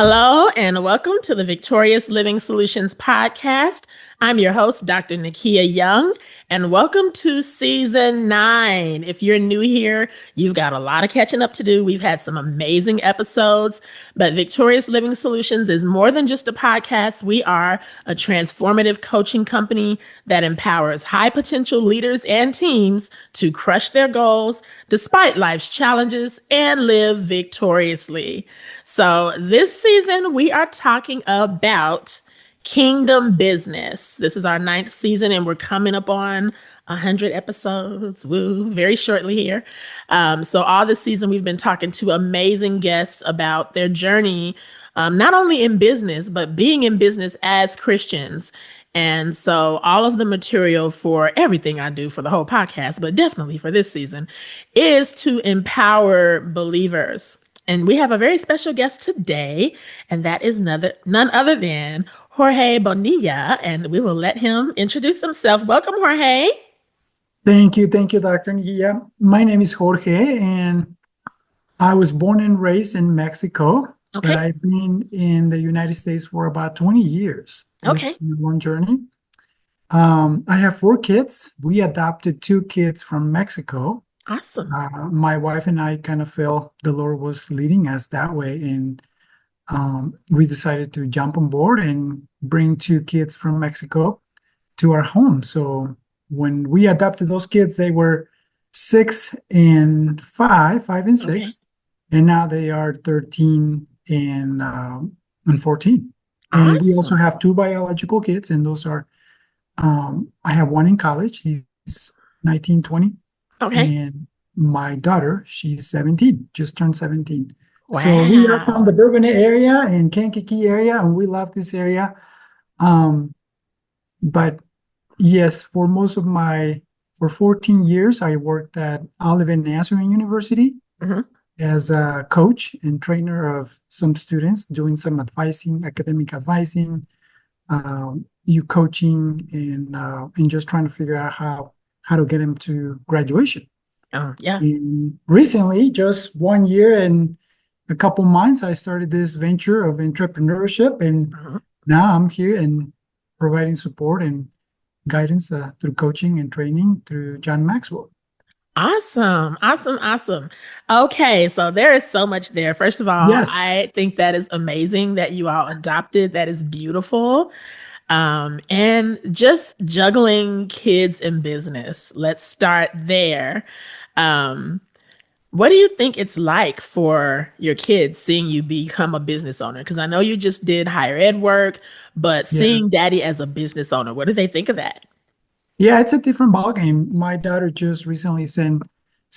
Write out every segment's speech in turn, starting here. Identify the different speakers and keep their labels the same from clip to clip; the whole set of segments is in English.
Speaker 1: Hello and welcome to the Victorious Living Solutions podcast. I'm your host, Dr. Nikeya Young, and welcome to season 9. If you're new here, you've got a lot of catching up to do. We've had some amazing episodes, but Victorious Living Solutions is more than just a podcast. We are a transformative coaching company that empowers high potential leaders and teams to crush their goals despite life's challenges and live victoriously. So this season, we are talking about kingdom business. This is our 9th season, and we're coming up on 100 episodes. Woo, very shortly here. So all this season, we've been talking to amazing guests about their journey, not only in business, but being in business as Christians. And so all of the material for everything I do for the whole podcast, but definitely for this season, is to empower believers. And we have a very special guest today, and that is none other than Jorge Bonilla, and we will let him introduce himself. Welcome, Jorge.
Speaker 2: Thank you, Dr. Nikeya. My name is Jorge, and I was born and raised in Mexico, but I've been in the United States for about 20 years.
Speaker 1: Okay.
Speaker 2: It's been a long journey. I have 4 kids. We adopted 2 kids from Mexico.
Speaker 1: Awesome.
Speaker 2: My wife and I kind of felt the Lord was leading us that way, and we decided to jump on board and bring 2 kids from Mexico to our home. So when we adopted those kids, they were 6 and 5 and 6, and now they are 13 and 14.
Speaker 1: Awesome.
Speaker 2: And we also have 2 biological kids, and those are I have one in college. He's 19, 20.
Speaker 1: Okay.
Speaker 2: And my daughter, she's 17, just turned 17.
Speaker 1: Wow.
Speaker 2: So we are from the Bourbon area and Kankakee area, and we love this area. But yes, for 14 years, I worked at Olive and Nazarene University as a coach and trainer of some students, doing some advising, academic advising, coaching, and just trying to figure out how to get them to graduation. And recently, just 1 year and a couple months, I started this venture of entrepreneurship, and now I'm here and providing support and guidance through coaching and training through John Maxwell.
Speaker 1: Awesome. Okay, so there is so much there. First of all,
Speaker 2: Yes.
Speaker 1: I think that is amazing that you all adopted. That is beautiful. And just juggling kids and business. Let's start there. What do you think it's like for your kids seeing you become a business owner? Because I know you just did higher ed work, but seeing daddy as a business owner, what do they think of that?
Speaker 2: Yeah, it's a different ballgame. My daughter just recently sent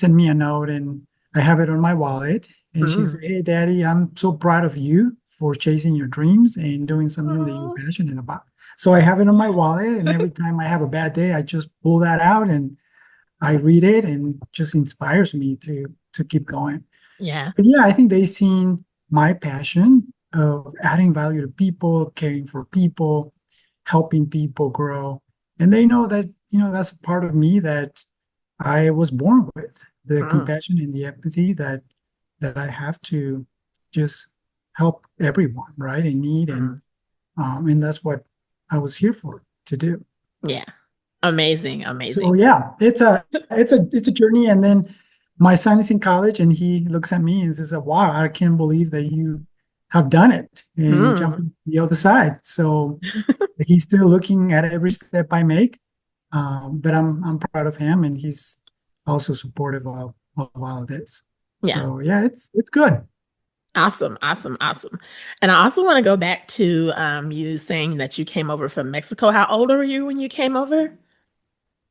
Speaker 2: me a note, and I have it on my wallet. And she said, "Hey, Daddy, I'm so proud of you for chasing your dreams and doing something that you're passionate about." So I have it on my wallet, and every time I have a bad day, I just pull that out and I read it, and just inspires me to keep going.
Speaker 1: Yeah.
Speaker 2: But yeah, I think they've seen my passion of adding value to people, caring for people, helping people grow. And they know that, that's a part of me that I was born with, the compassion and the empathy that I have to just help everyone, right, in need. And that's what I was here to do.
Speaker 1: Yeah. Amazing.
Speaker 2: So yeah, it's a journey. And then my son is in college, and he looks at me and says, "Wow, I can't believe that you have done it and jumped the other side." So he's still looking at every step I make, but I'm proud of him, and he's also supportive of all of this.
Speaker 1: Yeah.
Speaker 2: So yeah, it's good.
Speaker 1: Awesome. And I also want to go back to you saying that you came over from Mexico. How old were you when you came over?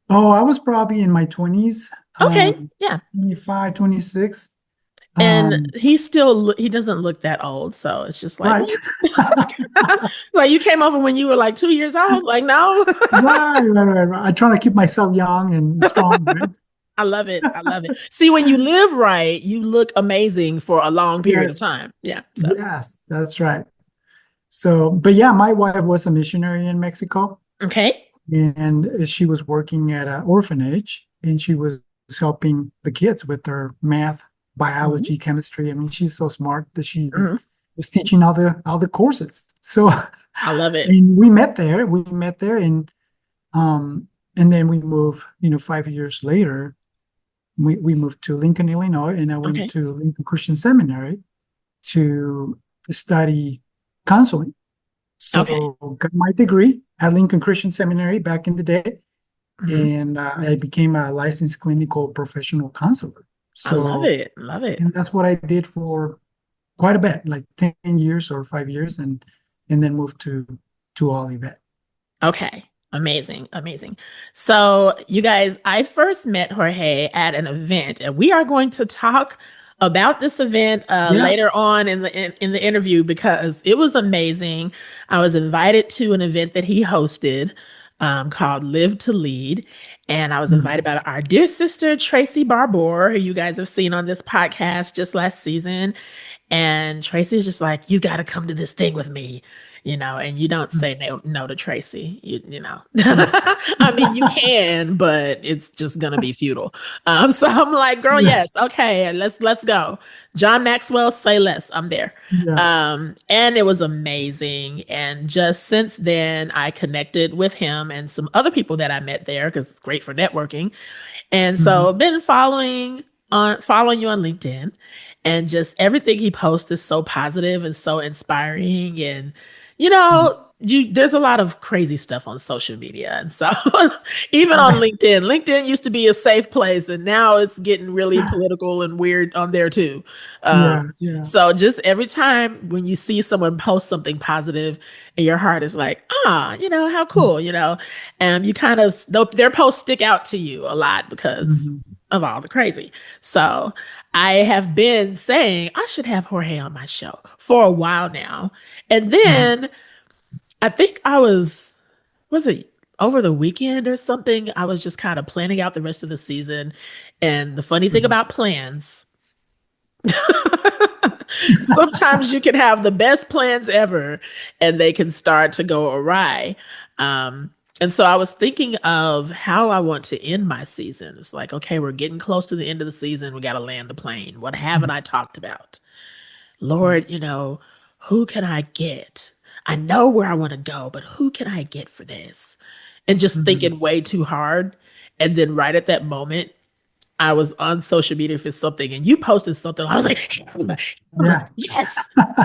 Speaker 2: Oh, I was probably in my 20s.
Speaker 1: Okay. Yeah.
Speaker 2: 25, 26.
Speaker 1: And he doesn't look that old. So it's just like,
Speaker 2: right.
Speaker 1: Like you came over when you were like 2 years old. Like, no.
Speaker 2: Right. I try to keep myself young and strong. Right?
Speaker 1: I love it. See, when you live right, you look amazing for a long period of time. Yeah. So.
Speaker 2: Yes, that's right. So, but yeah, my wife was a missionary in Mexico.
Speaker 1: Okay.
Speaker 2: And she was working at an orphanage, and she was helping the kids with their math, biology, chemistry. I mean, she's so smart that she was teaching all the courses. So,
Speaker 1: I love it.
Speaker 2: and we met there. And then we moved. 5 years later, we moved to Lincoln, Illinois, and I went
Speaker 1: Okay.
Speaker 2: to Lincoln Christian Seminary to study counseling.
Speaker 1: Okay.
Speaker 2: So got my degree at Lincoln Christian Seminary back in the day,
Speaker 1: Hmm.
Speaker 2: and I became a licensed clinical professional counselor.
Speaker 1: I love
Speaker 2: So,
Speaker 1: it. Love it.
Speaker 2: and that's what I did for quite a bit, like 10 years or 5 years, and then moved to Olivet.
Speaker 1: Okay. Amazing. Amazing. So, you guys, I first met Jorge at an event, and we are going to talk about this event
Speaker 2: Yeah.
Speaker 1: later on in the interview because it was amazing. I was invited to an event that he hosted called Live to Lead, and I was invited
Speaker 2: Mhm.
Speaker 1: by our dear sister Tracy Barbour, who you guys have seen on this podcast just last season. And Tracy is just like, you got to come to this thing with me, and you don't say no to Tracy,
Speaker 2: Yeah.
Speaker 1: I mean, you can, but it's just going to be futile. So I'm like, girl,
Speaker 2: Yeah.
Speaker 1: yes. Okay. Let's go. John Maxwell, say less. I'm there.
Speaker 2: Yeah.
Speaker 1: And it was amazing. And just since then, I connected with him and some other people that I met there because it's great for networking. And so
Speaker 2: Mhm.
Speaker 1: I've been following you on LinkedIn, and just everything he posts is so positive and so inspiring. And
Speaker 2: Mhm.
Speaker 1: there's a lot of crazy stuff on social media. And so even on
Speaker 2: Right.
Speaker 1: LinkedIn used to be a safe place, and now it's getting really political and weird on there too.
Speaker 2: Yeah.
Speaker 1: Um,
Speaker 2: Yeah.
Speaker 1: so just every time when you see someone post something positive and your heart is like, how cool, and you kind of, their posts stick out to you a lot because
Speaker 2: Mhm.
Speaker 1: of all the crazy. So I have been saying I should have Jorge on my show for a while now. And
Speaker 2: Mhm.
Speaker 1: then I think was it over the weekend or something? I was just kind of planning out the rest of the season. And the funny thing
Speaker 2: Mhm.
Speaker 1: about plans, sometimes you can have the best plans ever and they can start to go awry. And so I was thinking of how I want to end my season. It's like, okay, we're getting close to the end of the season. We got to land the plane. What haven't I talked about?
Speaker 2: Mhm.
Speaker 1: Lord, who can I get? I know where I want to go, but who can I get for this? And just
Speaker 2: Mhm.
Speaker 1: thinking way too hard. And then right at that moment, I was on social media for something and you posted something. I was like,
Speaker 2: Yeah.
Speaker 1: yes,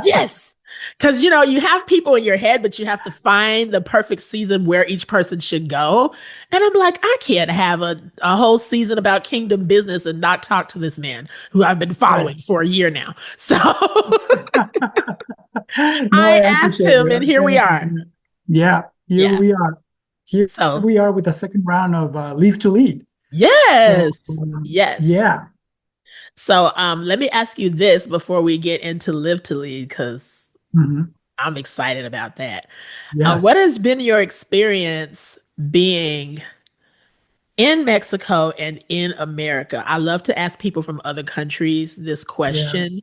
Speaker 1: yes. Because, you have people in your head, but you have to find the perfect season where each person should go. And I'm like, I can't have a whole season about kingdom business and not talk to this man who I've been
Speaker 2: Right.
Speaker 1: following for a year now. So
Speaker 2: No,
Speaker 1: I
Speaker 2: I
Speaker 1: asked
Speaker 2: appreciate
Speaker 1: him,
Speaker 2: it.
Speaker 1: and here we are.
Speaker 2: Yeah, here
Speaker 1: Yeah.
Speaker 2: we are. Here
Speaker 1: So,
Speaker 2: we are with the second round of Leave to Lead. So,
Speaker 1: yes, yes.
Speaker 2: yeah.
Speaker 1: So, let me ask you this before we get into Live to Lead, because
Speaker 2: Mhm.
Speaker 1: I'm excited about that. What
Speaker 2: Yes.
Speaker 1: has been your experience being in Mexico and in America? I love to ask people from other countries this
Speaker 2: Yeah.
Speaker 1: question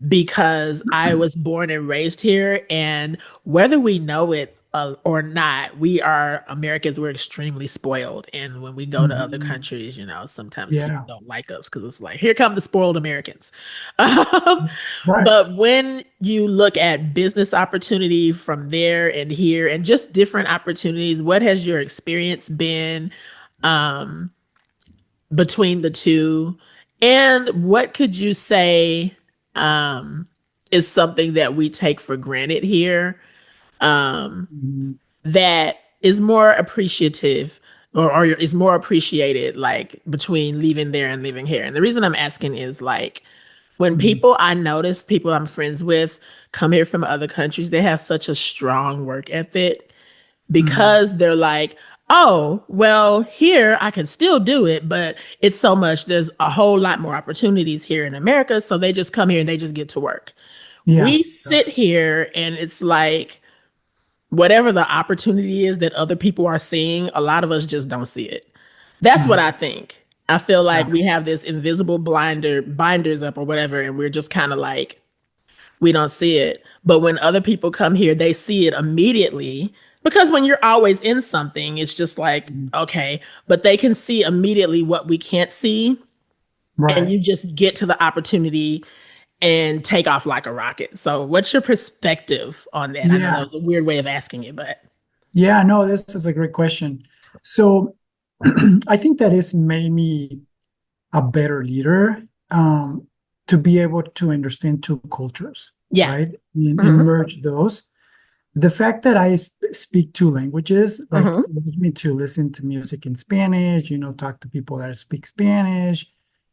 Speaker 1: because I was born and raised here, and whether we know it or not, we are Americans. We're extremely spoiled, and when we go to other
Speaker 2: Mhm.
Speaker 1: countries, sometimes people
Speaker 2: Yeah.
Speaker 1: don't like us because it's like, here come the spoiled Americans. Um,
Speaker 2: Right.
Speaker 1: but when you look at business opportunity from there and here, and just different opportunities, what has your experience been? Um, between the two? And what could you say um, is something that we take for granted here um,
Speaker 2: Mhm.
Speaker 1: that is more appreciative or is more appreciated, like between leaving there and living here? And the reason I'm asking is like, when
Speaker 2: Mhm.
Speaker 1: I notice people I'm friends with come here from other countries, they have such a strong work ethic
Speaker 2: Mhm.
Speaker 1: because they're like, oh, well, here I can still do it, but it's so much, there's a whole lot more opportunities here in America. So they just come here and they just get to work.
Speaker 2: Yeah.
Speaker 1: We
Speaker 2: Yeah.
Speaker 1: sit here and it's like, whatever the opportunity is that other people are seeing, a lot of us just don't see it. That's what
Speaker 2: Mhm.
Speaker 1: I think. I feel like
Speaker 2: Yeah.
Speaker 1: we have this invisible binders up or whatever, and we're just kind of like, we don't see it. But when other people come here, they see it immediately. Because when you're always in something, it's just like,
Speaker 2: Mhm.
Speaker 1: okay, but they can see immediately what we can't see. And
Speaker 2: Right.
Speaker 1: you just get to the opportunity and take off like a rocket. So what's your perspective on that? I know that
Speaker 2: Yeah.
Speaker 1: was a weird way of asking it, but
Speaker 2: Yeah, no, this is a great question. So I think that it's made me a better leader, to be able to understand two cultures,
Speaker 1: yeah.
Speaker 2: right? And
Speaker 1: Hmm.
Speaker 2: merge those. The fact that I speak two languages, like,
Speaker 1: Hmm.
Speaker 2: allows me to listen to music in Spanish, talk to people that speak Spanish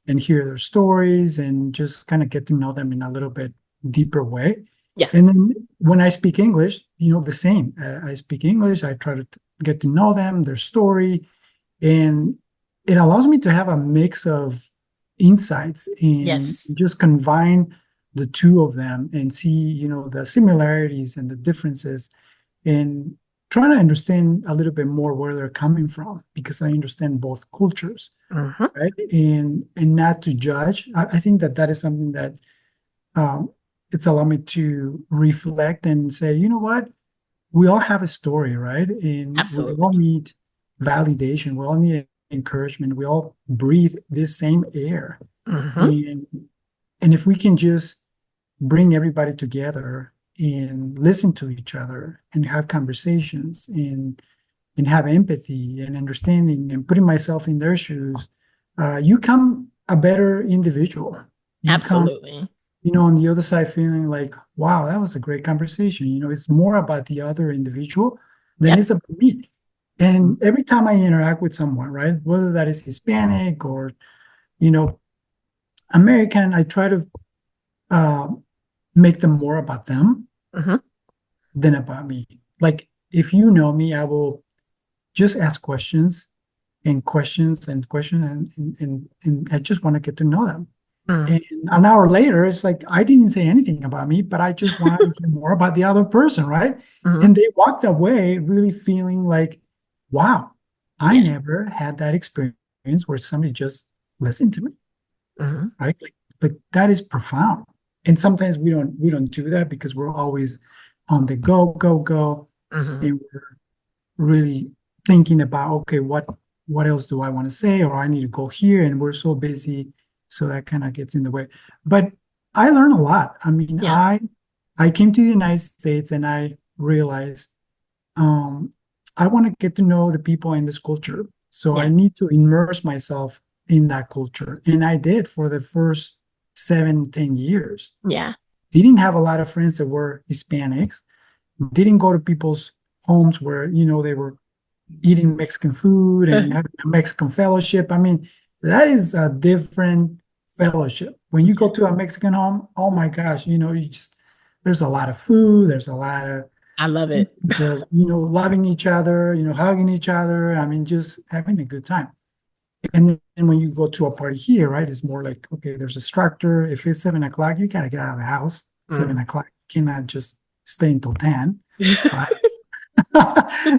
Speaker 2: and hear their stories and just kind of get to know them in a little bit deeper way.
Speaker 1: Yeah.
Speaker 2: And then when I speak English, the same. I speak English, I try to get to know them, their story, and it allows me to have a mix of insights and
Speaker 1: Yes.
Speaker 2: just combine the two of them and see, the similarities and the differences, and trying to understand a little bit more where they're coming from, because I understand both cultures,
Speaker 1: Hmm.
Speaker 2: right? And not to judge. I think that that is something that, um, it's allowed me to reflect and say, you know what? We all have a story, right? And we all
Speaker 1: Absolutely.
Speaker 2: need validation. We all need encouragement. We all breathe this same air.
Speaker 1: Hmm.
Speaker 2: And and if we can just bring everybody together and listen to each other and have conversations and have empathy and understanding and putting myself in their shoes, you come a better individual. You come,
Speaker 1: Absolutely.
Speaker 2: on the other side feeling like, wow, that was a great conversation. It's more about the other individual than
Speaker 1: Yep.
Speaker 2: it's about me. And every time I interact with someone, right, whether that is Hispanic or, you know, American, I try to, uh, make them more about them
Speaker 1: Hmm.
Speaker 2: than about me. Like, if you know me, I will just ask questions and questions and questions, and I just want to get to know them.
Speaker 1: Mm.
Speaker 2: And an hour later, it's like I didn't say anything about me, but I just wanted to hear more about the other person, right?
Speaker 1: Hmm.
Speaker 2: And they walked away really feeling like, wow, I
Speaker 1: Yeah.
Speaker 2: never had that experience where somebody just listened to me,
Speaker 1: Hmm.
Speaker 2: right? Like that is profound. And sometimes we don't do that because we're always on the go, go, go,
Speaker 1: Hmm.
Speaker 2: and we're really thinking about, okay, what else do I want to say, or I need to go here, and we're so busy, so that kind of gets in the way. But I learned a lot. I mean,
Speaker 1: Yeah.
Speaker 2: I came to the United States and I realized, um, I want to get to know the people in this culture, so I
Speaker 1: Yeah.
Speaker 2: need to immerse myself in that culture, and I did for the first 7, 10 years.
Speaker 1: Yeah.
Speaker 2: Didn't have a lot of friends that were Hispanics. Didn't go to people's homes where they were eating Mexican food and having a Mexican fellowship. I mean, that is a different fellowship. When you
Speaker 1: Yeah.
Speaker 2: go to a Mexican home, oh my gosh, there's a lot of food, there's a lot of
Speaker 1: I love it.
Speaker 2: so, loving each other, hugging each other. I mean, just having a good time. And then when you go to a party here, right, it's more like, okay, there's a structure. If it's 7 o'clock, you gotta get out of the house.
Speaker 1: Mm.
Speaker 2: 7 o'clock, you cannot just stay until 10, right?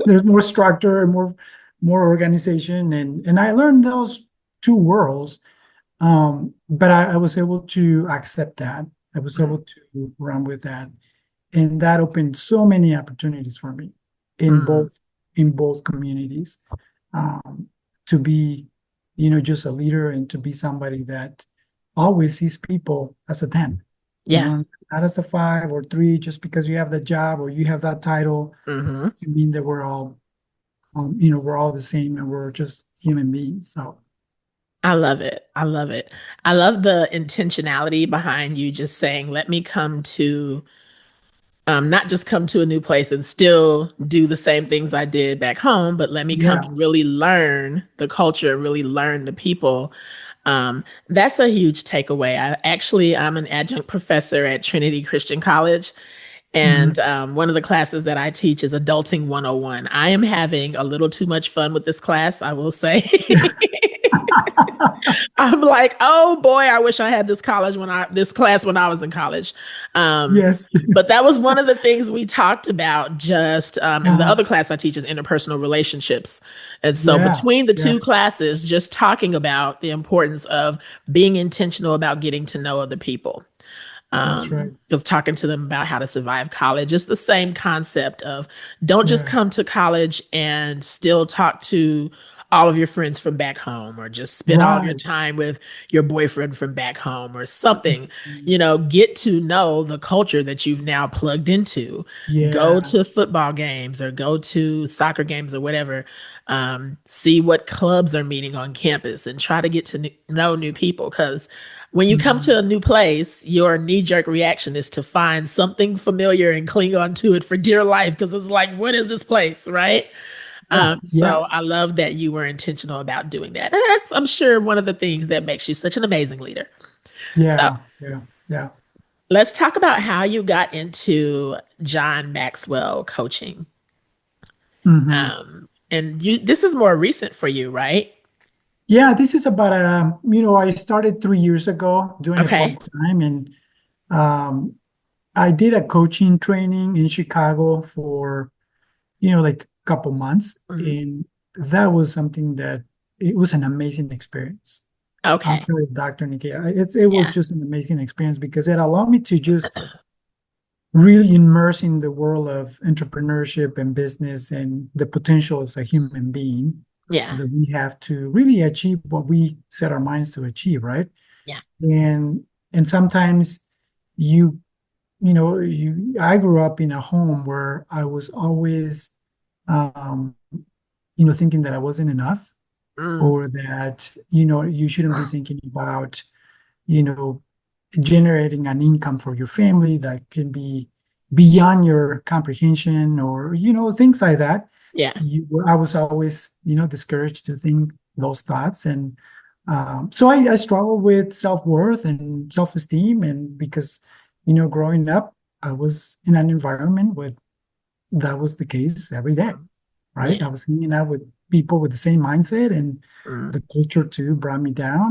Speaker 2: There's more structure and more organization, and I learned those two worlds. But I was able to accept that. I was
Speaker 1: Mm.
Speaker 2: able to run with that, and that opened so many opportunities for me in
Speaker 1: Mm.
Speaker 2: both communities, um, to be, just a leader and to be somebody that always sees people as a 10,
Speaker 1: Yeah.
Speaker 2: not as a 5 or 3, just because you have the job or you have that title.
Speaker 1: Hmm.
Speaker 2: Doesn't mean that we're all the same and we're just human beings. So
Speaker 1: I love it. I love it. I love the intentionality behind you just saying, let me come to, not just come to a new place and still do the same things I did back home, but let me come
Speaker 2: yeah,
Speaker 1: and really learn the culture, really learn the people. That's a huge takeaway. I'm an adjunct professor at Trinity Christian College.
Speaker 2: mhm.
Speaker 1: And one of the classes that I teach is Adulting 101. I am having a little too much fun with this class, I will say. I'm like, oh boy, I wish I had this class when I was in college. Um,
Speaker 2: Yes.
Speaker 1: but that was one of the things we talked about just, and the
Speaker 2: Uh,
Speaker 1: other class I teach is interpersonal relationships. And so
Speaker 2: yeah,
Speaker 1: between the
Speaker 2: yeah,
Speaker 1: two classes, just talking about the importance of being intentional about getting to know other people.
Speaker 2: that's right.
Speaker 1: Just talking to them about how to survive college. It's the same concept of don't just
Speaker 2: Yeah,
Speaker 1: come to college and still talk to all of your friends from back home, or just spend all of your
Speaker 2: Right.
Speaker 1: time with your boyfriend from back home or something. Get to know the culture that you've now plugged into. Go
Speaker 2: Yeah.
Speaker 1: to football games or go to soccer games or whatever. See what clubs are meeting on campus and try to get to know new people. Because when you come to
Speaker 2: Mhm.
Speaker 1: a new place, your knee jerk reaction is to find something familiar and cling on to it for dear life. Because it's like, what is this place, right?
Speaker 2: Yeah.
Speaker 1: So
Speaker 2: Yeah.
Speaker 1: I love that you were intentional about doing that. And that's, I'm sure, one of the things that makes you such an amazing leader. So
Speaker 2: Yeah. Yeah. Yeah.
Speaker 1: let's talk about how you got into John Maxwell coaching.
Speaker 2: Hmm.
Speaker 1: And this is more recent for you, right?
Speaker 2: Yeah, this is about I started 3 years ago doing it
Speaker 1: Okay.
Speaker 2: part time, and um, I did a coaching training in Chicago for like a couple months,
Speaker 1: Mhm.
Speaker 2: and that was something that it was an amazing experience. I'll
Speaker 1: Okay.
Speaker 2: tell you, Dr. Nikeya, it was
Speaker 1: Yeah.
Speaker 2: just an amazing experience because it allowed me to just really immerse in the world of entrepreneurship and business and the potential as a human being
Speaker 1: Yeah.
Speaker 2: that we have to really achieve what we set our minds to achieve, right?
Speaker 1: Yeah.
Speaker 2: And sometimes you I grew up in a home where I was always um thinking that I wasn't enough,
Speaker 1: Mm.
Speaker 2: or that you shouldn't be thinking about you know generating an income for your family that can be beyond your comprehension, or things like that.
Speaker 1: Yeah.
Speaker 2: I was always discouraged to think those thoughts, and so I struggled with self-worth and self-esteem, and because growing up I was in an environment where that was the case every day,
Speaker 1: Mm.
Speaker 2: right?
Speaker 1: Yeah.
Speaker 2: I was hanging out with people with the same mindset, and
Speaker 1: Mm.
Speaker 2: the culture too brought me down,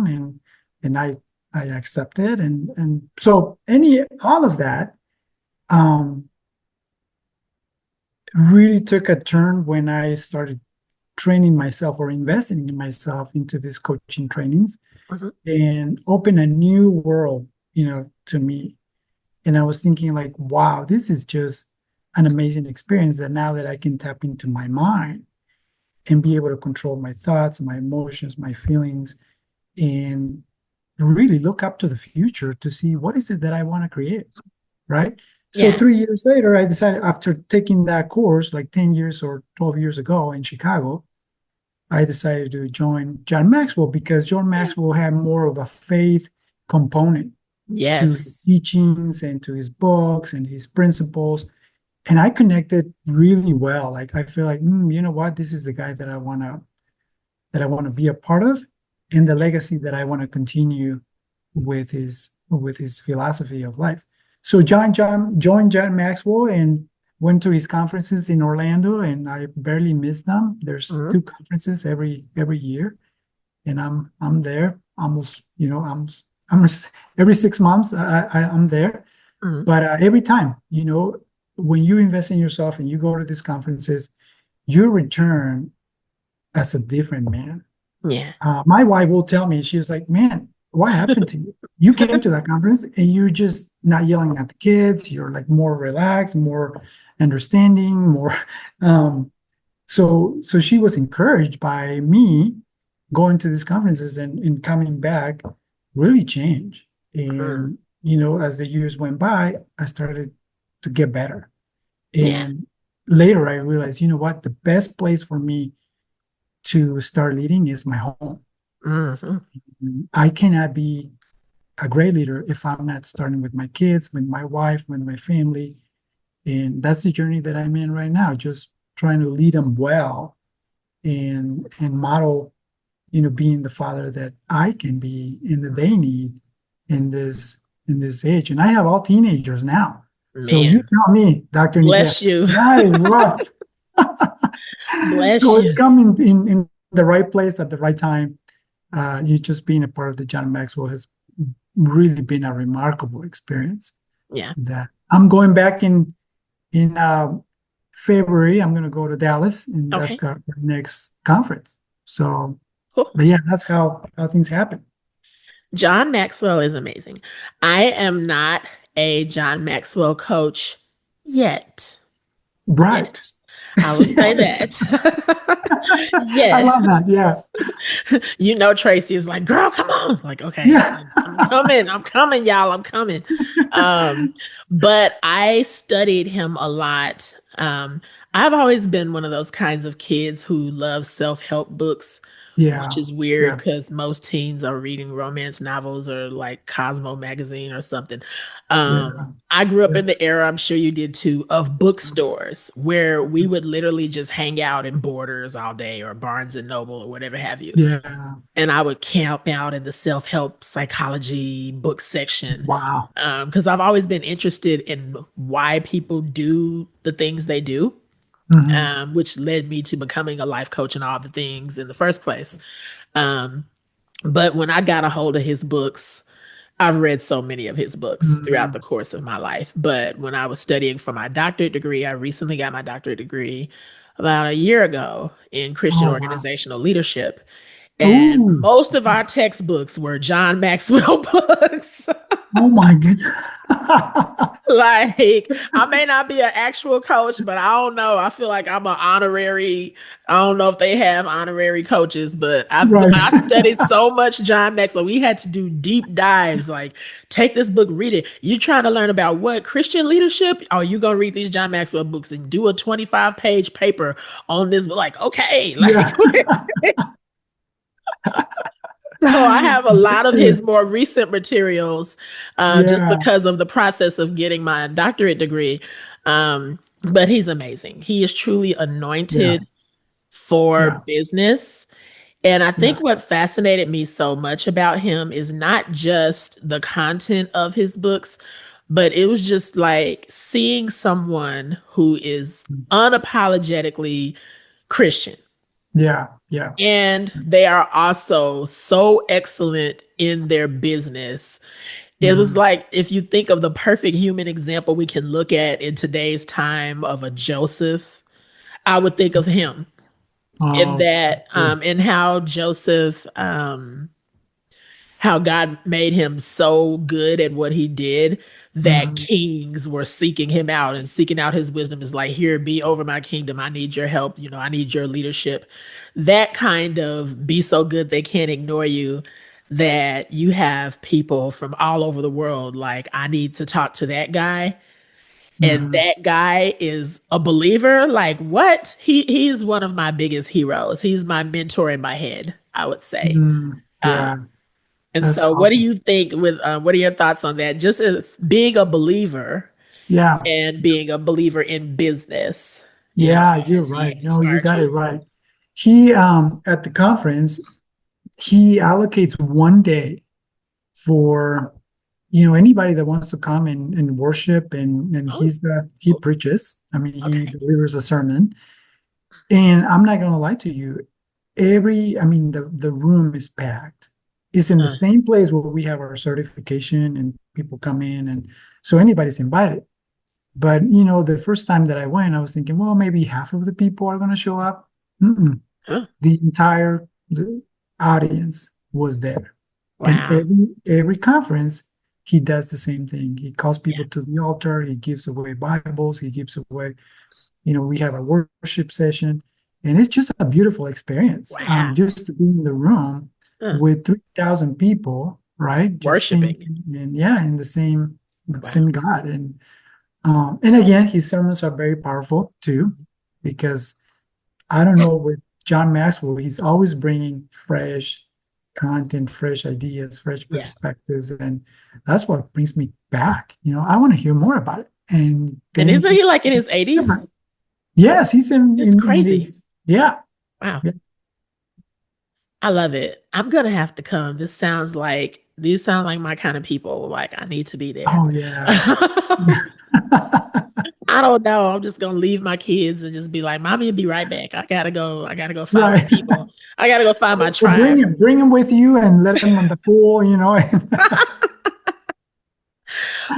Speaker 2: and I accepted, and so any all of that um really took a turn when I started training myself or investing in myself into these coaching trainings,
Speaker 1: Mhm.
Speaker 2: and open a new world, to me. And I was thinking like, wow, this is just an amazing experience, that now that I can tap into my mind and be able to control my thoughts, my emotions, my feelings, and really look up to the future to see what is it that I want to create, right? So
Speaker 1: Yeah.
Speaker 2: 3 years later, I decided, after taking that course like 10 years or 12 years ago in Chicago, I decided to join John Maxwell because John
Speaker 1: Yeah.
Speaker 2: Maxwell had more of a faith component to his
Speaker 1: Yes.
Speaker 2: teachings and to his books and his principles. And I connected really well. Like I feel like, you know what, this is the guy that I want to be a part of, and the legacy that I want to continue with his philosophy of life. So John joined John Maxwell and went to his conferences in Orlando, and I barely missed them. There's
Speaker 1: Mhm.
Speaker 2: two conferences every year, and I'm there almost. I'm every 6 months. I'm there,
Speaker 1: Mhm.
Speaker 2: but every time, when you invest in yourself and you go to these conferences, you return as a different man.
Speaker 1: Yeah.
Speaker 2: My wife will tell me, she's like, man, what happened to you? You came to that conference and you're just not yelling at the kids. You're like more relaxed, more understanding, more. Um, so she was encouraged by me going to these conferences, and coming back really changed.
Speaker 1: Mhm.
Speaker 2: And, as the years went by, I started to get better.
Speaker 1: Yeah.
Speaker 2: And later I realized, what, the best place for me to start leading is my home.
Speaker 1: Mhm.
Speaker 2: I cannot be a great leader if I'm not starting with my kids, with my wife, with my family. And that's the journey that I'm in right now, just trying to lead them well, and model, being the father that I can be and that they need in this age. And I have all teenagers now. So you
Speaker 1: Man,
Speaker 2: tell me, Dr. Nikia,
Speaker 1: bless you.
Speaker 2: that is rough.
Speaker 1: Bless
Speaker 2: So it's
Speaker 1: you.
Speaker 2: coming in the right place at the right time. You just being a part of the John Maxwell has really been a remarkable experience.
Speaker 1: Yeah.
Speaker 2: That I'm going back in February. I'm going to go to Dallas, and that's
Speaker 1: Okay.
Speaker 2: our next conference. So,
Speaker 1: Cool.
Speaker 2: but yeah, that's how things happen.
Speaker 1: John Maxwell is amazing. I am not a John Maxwell coach yet.
Speaker 2: Right.
Speaker 1: Yet. I would
Speaker 2: Yeah,
Speaker 1: say that.
Speaker 2: I
Speaker 1: Yeah.
Speaker 2: love that. Yeah.
Speaker 1: Tracy is like, girl, come on. Like, okay,
Speaker 2: Yeah.
Speaker 1: I'm coming, y'all. I'm coming. Um, but I studied him a lot. I've always been one of those kinds of kids who love self-help books, which
Speaker 2: Yeah.
Speaker 1: is weird
Speaker 2: Yeah.
Speaker 1: because most teens are reading romance novels or like Cosmo magazine or something. I grew up
Speaker 2: Yeah.
Speaker 1: in the era, I'm sure you did too, of bookstores where we would literally just hang out in Borders all day or Barnes and Noble or whatever have you.
Speaker 2: Yeah.
Speaker 1: And I would camp out in the self-help psychology book section
Speaker 2: Wow.
Speaker 1: because I've always been interested in why people do the things they do,
Speaker 2: Hmm.
Speaker 1: which led me to becoming a life coach and all the things in the first place. Um, but when I got a hold of his books, I've read so many of his books throughout the
Speaker 2: Hmm.
Speaker 1: course of my life. But when I was studying for my doctorate degree, I recently got my doctorate degree about a year ago in Christian
Speaker 2: Oh, wow.
Speaker 1: organizational leadership. And
Speaker 2: Oh,
Speaker 1: most of our textbooks were John Maxwell books.
Speaker 2: oh my goodness.
Speaker 1: Like, I may not be an actual coach, but I don't know. I feel like I'm an honorary. I don't know if they have honorary coaches, but
Speaker 2: Right.
Speaker 1: I studied so much John Maxwell. We had to do deep dives. Like, take this book, read it. You trying to learn about what Christian leadership? Oh, you gonna read these John Maxwell books and do a 25-page paper on this? Like, okay,
Speaker 2: Yeah.
Speaker 1: like. So I have a lot of his more recent materials, just
Speaker 2: Yeah.
Speaker 1: because of the process of getting my doctorate degree. But he's amazing. He is truly
Speaker 2: Yeah.
Speaker 1: anointed for
Speaker 2: Yeah.
Speaker 1: business. And I
Speaker 2: Yeah.
Speaker 1: think what fascinated me so much about him is not just the content of his books, but it was just like seeing someone who is unapologetically Christian.
Speaker 2: Yeah. Yeah.
Speaker 1: And they are also so excellent in their business. It was
Speaker 2: Mhm.
Speaker 1: like if you think of the perfect human example we can look at in today's time of a Joseph, I would think of him in
Speaker 2: Oh, that's
Speaker 1: that,
Speaker 2: good.
Speaker 1: and how Joseph, how God made him so good at what he did that
Speaker 2: Mhm.
Speaker 1: kings were seeking him out and seeking out his wisdom is like, here, be over my kingdom. I need your help. I need your leadership. That kind of be so good they can't ignore you, that you have people from all over the world like, I need to talk to that guy. And
Speaker 2: Mhm.
Speaker 1: that guy is a believer. Like, what? He's one of my biggest heroes. He's my mentor in my head, I would say.
Speaker 2: Mhm.
Speaker 1: Um,
Speaker 2: Yeah.
Speaker 1: and
Speaker 2: That's
Speaker 1: so, what do
Speaker 2: awesome.
Speaker 1: you think? What are your thoughts on that? Just as being a believer
Speaker 2: Yeah.
Speaker 1: and being a believer in business,
Speaker 2: Yeah, you're
Speaker 1: has he
Speaker 2: right. No, you
Speaker 1: inspired
Speaker 2: got it
Speaker 1: you?
Speaker 2: right. He at the conference, he allocates one day for anybody that wants to come and worship, and
Speaker 1: Oh,
Speaker 2: he preaches. I mean, he
Speaker 1: okay.
Speaker 2: delivers a sermon. And I'm not gonna lie to you, I mean, the room is packed. It's in the
Speaker 1: Uh,
Speaker 2: same place where we have our certification and people come in, and so anybody's invited. But the first time that I went, I was thinking, well, maybe half of the people are going to show up. Mm-mm.
Speaker 1: huh.
Speaker 2: The audience was there, and
Speaker 1: Wow.
Speaker 2: every conference he does the same thing. He calls
Speaker 1: Yeah.
Speaker 2: people to the altar. He gives away Bibles. He gives away. We have a worship session, and it's just a beautiful experience.
Speaker 1: Wow.
Speaker 2: Just to be in the room
Speaker 1: Huh.
Speaker 2: with 3,000 people, right? Just singing,
Speaker 1: Worshiping.
Speaker 2: and yeah, in the
Speaker 1: Wow.
Speaker 2: same God. And again, his sermons are very powerful too, because I don't know, with John Maxwell, he's always bringing fresh content, fresh ideas, fresh
Speaker 1: Yeah.
Speaker 2: perspectives, and that's what brings me back. I want to hear more about it. And
Speaker 1: And
Speaker 2: then
Speaker 1: isn't he like in his 80s?
Speaker 2: different. Yes, he's in
Speaker 1: It's
Speaker 2: in
Speaker 1: crazy.
Speaker 2: his, yeah,
Speaker 1: Wow.
Speaker 2: yeah.
Speaker 1: I love it. I'm gonna have to come. These sound like my kind of people. Like, I need to be there.
Speaker 2: Oh yeah.
Speaker 1: I don't know. I'm just gonna leave my kids and just be like, "Mommy, will be right back. I gotta go find my
Speaker 2: Right.
Speaker 1: people. I gotta go find my
Speaker 2: Well,
Speaker 1: tribe."
Speaker 2: bring him with you and let him on the pool.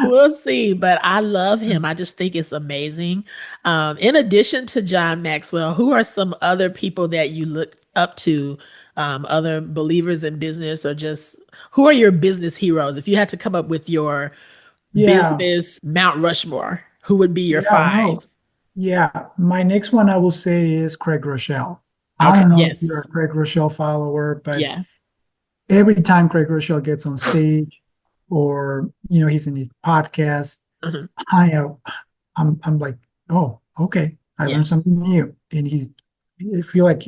Speaker 1: We'll see, but I love him. I just think it's amazing. In addition to John Maxwell, who are some other people that you look up to? Other believers in business, or just who are your business heroes? If you had to come up with your
Speaker 2: Yeah.
Speaker 1: business Mount Rushmore, who would be your
Speaker 2: Yeah,
Speaker 1: five?
Speaker 2: no. Yeah, my next one I will say is Craig Rochelle. I
Speaker 1: Okay.
Speaker 2: don't know if you're
Speaker 1: Yes.
Speaker 2: a Craig Rochelle follower, but
Speaker 1: Yeah.
Speaker 2: every time Craig Rochelle gets on stage or he's in his podcast,
Speaker 1: Mhm.
Speaker 2: I I'm like, oh, okay, I learned
Speaker 1: Yes.
Speaker 2: something new, and I feel like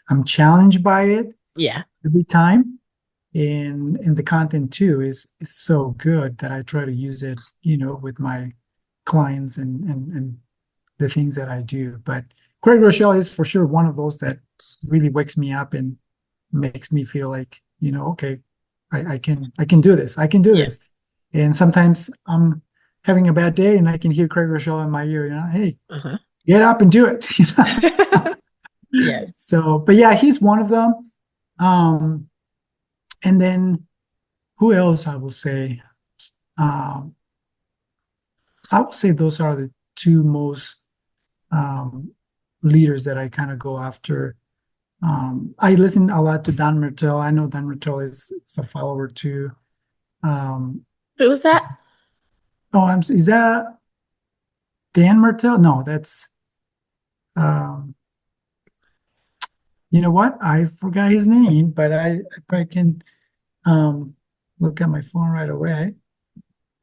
Speaker 2: I'm challenged by it
Speaker 1: Yeah.
Speaker 2: every time, and the content too is so good that I try to use it, with my clients and the things that I do. But Craig Rochelle is for sure one of those that really wakes me up and makes me feel like, okay, I can do this. I can do this.
Speaker 1: Yes.
Speaker 2: And sometimes I'm having a bad day and I can hear Craig Rochelle in my ear, hey,
Speaker 1: Uh-huh.
Speaker 2: get up and do it.
Speaker 1: Yes.
Speaker 2: So, but yeah, he's one of them. Um, and then who else I will say? Um, I would say those are the two most um, leaders that I kind of go after. I listen a lot to Dan Mertel. I know Dan Mertel is a follower too. Um,
Speaker 1: Who was that?
Speaker 2: is that Dan Mertel? No, that's um, you know what? I forgot his name, but I probably can look at my phone right away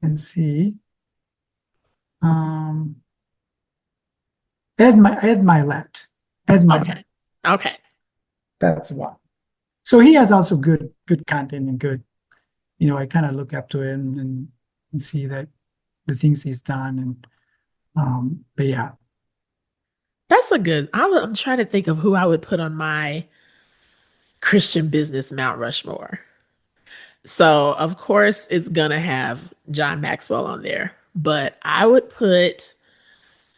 Speaker 2: and see. Um, Ed Milet. Ed Milet.
Speaker 1: Okay. Okay.
Speaker 2: That's one. So he has also good content and good. I kind of look up to him and see that the things he's done and but yeah.
Speaker 1: That's a good. I'm trying to think of who I would put on my Christian business Mount Rushmore. So, of course, it's gonna have John Maxwell on there, but I would put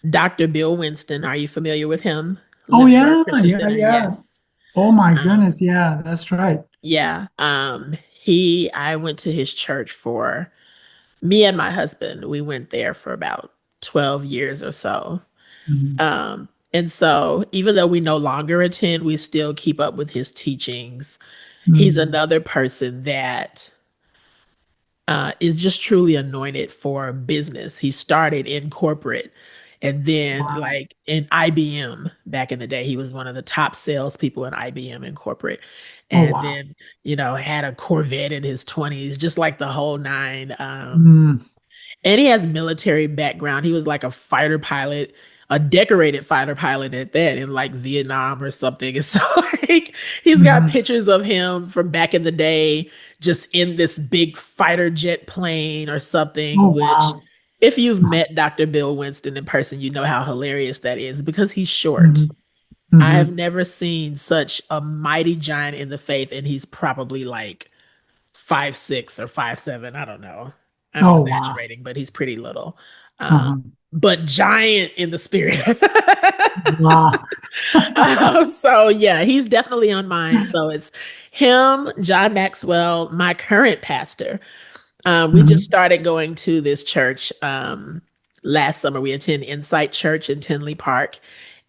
Speaker 1: Dr. Bill Winston. Are you familiar with him?
Speaker 2: Oh
Speaker 1: Living Word
Speaker 2: yeah,
Speaker 1: Christian
Speaker 2: yeah,
Speaker 1: Center.
Speaker 2: yeah.
Speaker 1: Yes.
Speaker 2: Oh my
Speaker 1: Um,
Speaker 2: goodness, yeah, that's right.
Speaker 1: yeah. I went to his church for me and my husband. We went there for about 12 years or so.
Speaker 2: Mhm.
Speaker 1: And so, even though we no longer attend, we still keep up with his teachings. He's
Speaker 2: Mm.
Speaker 1: another person that is just truly anointed for business. He started in corporate and then,
Speaker 2: Wow.
Speaker 1: like in IBM back in the day, he was one of the top salespeople in IBM in corporate.
Speaker 2: Oh
Speaker 1: And
Speaker 2: wow.
Speaker 1: then, had a Corvette in his 20s, just like the whole nine.
Speaker 2: Mm.
Speaker 1: And he has military background. He was like a fighter pilot, a decorated fighter pilot at that in like Vietnam or something. And so like he's got
Speaker 2: Mhm.
Speaker 1: pictures of him from back in the day, just in this big fighter jet plane or
Speaker 2: Oh
Speaker 1: something, which
Speaker 2: wow.
Speaker 1: if you've met Dr. Bill Winston in person, you know how hilarious that is because he's short.
Speaker 2: Mhm.
Speaker 1: I have
Speaker 2: Mhm.
Speaker 1: never seen such a mighty giant in the faith, and he's probably like 5'6" or 5'7". I don't know. I'm
Speaker 2: Oh wow.
Speaker 1: exaggerating, but he's pretty little. Um,
Speaker 2: Uh-huh.
Speaker 1: but giant in the spirit.
Speaker 2: Wow.
Speaker 1: So yeah, he's definitely on mine. So it's him, John Maxwell, my current pastor. We just
Speaker 2: Mhm.
Speaker 1: started going to this church last summer. We attend Insight Church in Tinley Park.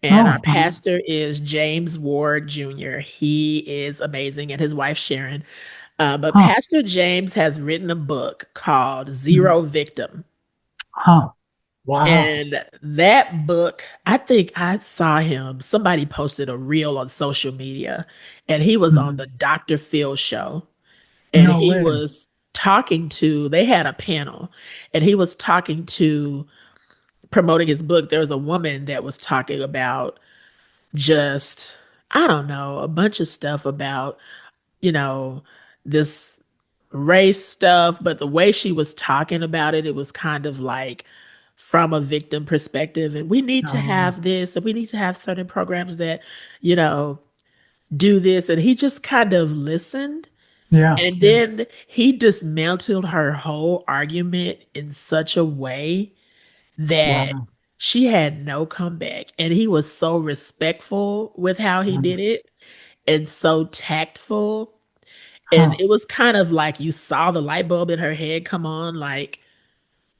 Speaker 1: And our
Speaker 2: Oh, uh-huh.
Speaker 1: pastor is James Ward Jr. He is amazing, and his wife Sharon. But
Speaker 2: Huh.
Speaker 1: Pastor James has written a book called
Speaker 2: Mhm.
Speaker 1: Zero Victim.
Speaker 2: Huh. Wow.
Speaker 1: And that book, I think I saw him. Somebody posted a reel on social media, and he was on
Speaker 2: Mhm.
Speaker 1: the Dr. Phil show. And
Speaker 2: No
Speaker 1: he
Speaker 2: way.
Speaker 1: was they had a panel, and he was talking to, promoting his book. There was a woman that was talking about just, I don't know, a bunch of stuff about, you know, this race stuff, but the way she was talking about it, it was kind of like from a victim perspective. And we need to
Speaker 2: Oh,
Speaker 1: have this, and we need to have certain programs that, you know, do this. And he just kind of listened.
Speaker 2: yeah.
Speaker 1: And
Speaker 2: Yeah.
Speaker 1: then he dismantled her whole argument in such a way that
Speaker 2: Wow.
Speaker 1: she had no comeback. And he was so respectful with how he
Speaker 2: Mhm.
Speaker 1: did it and so tactful. And
Speaker 2: Huh.
Speaker 1: it was kind of like you saw the light bulb in her head come on, like,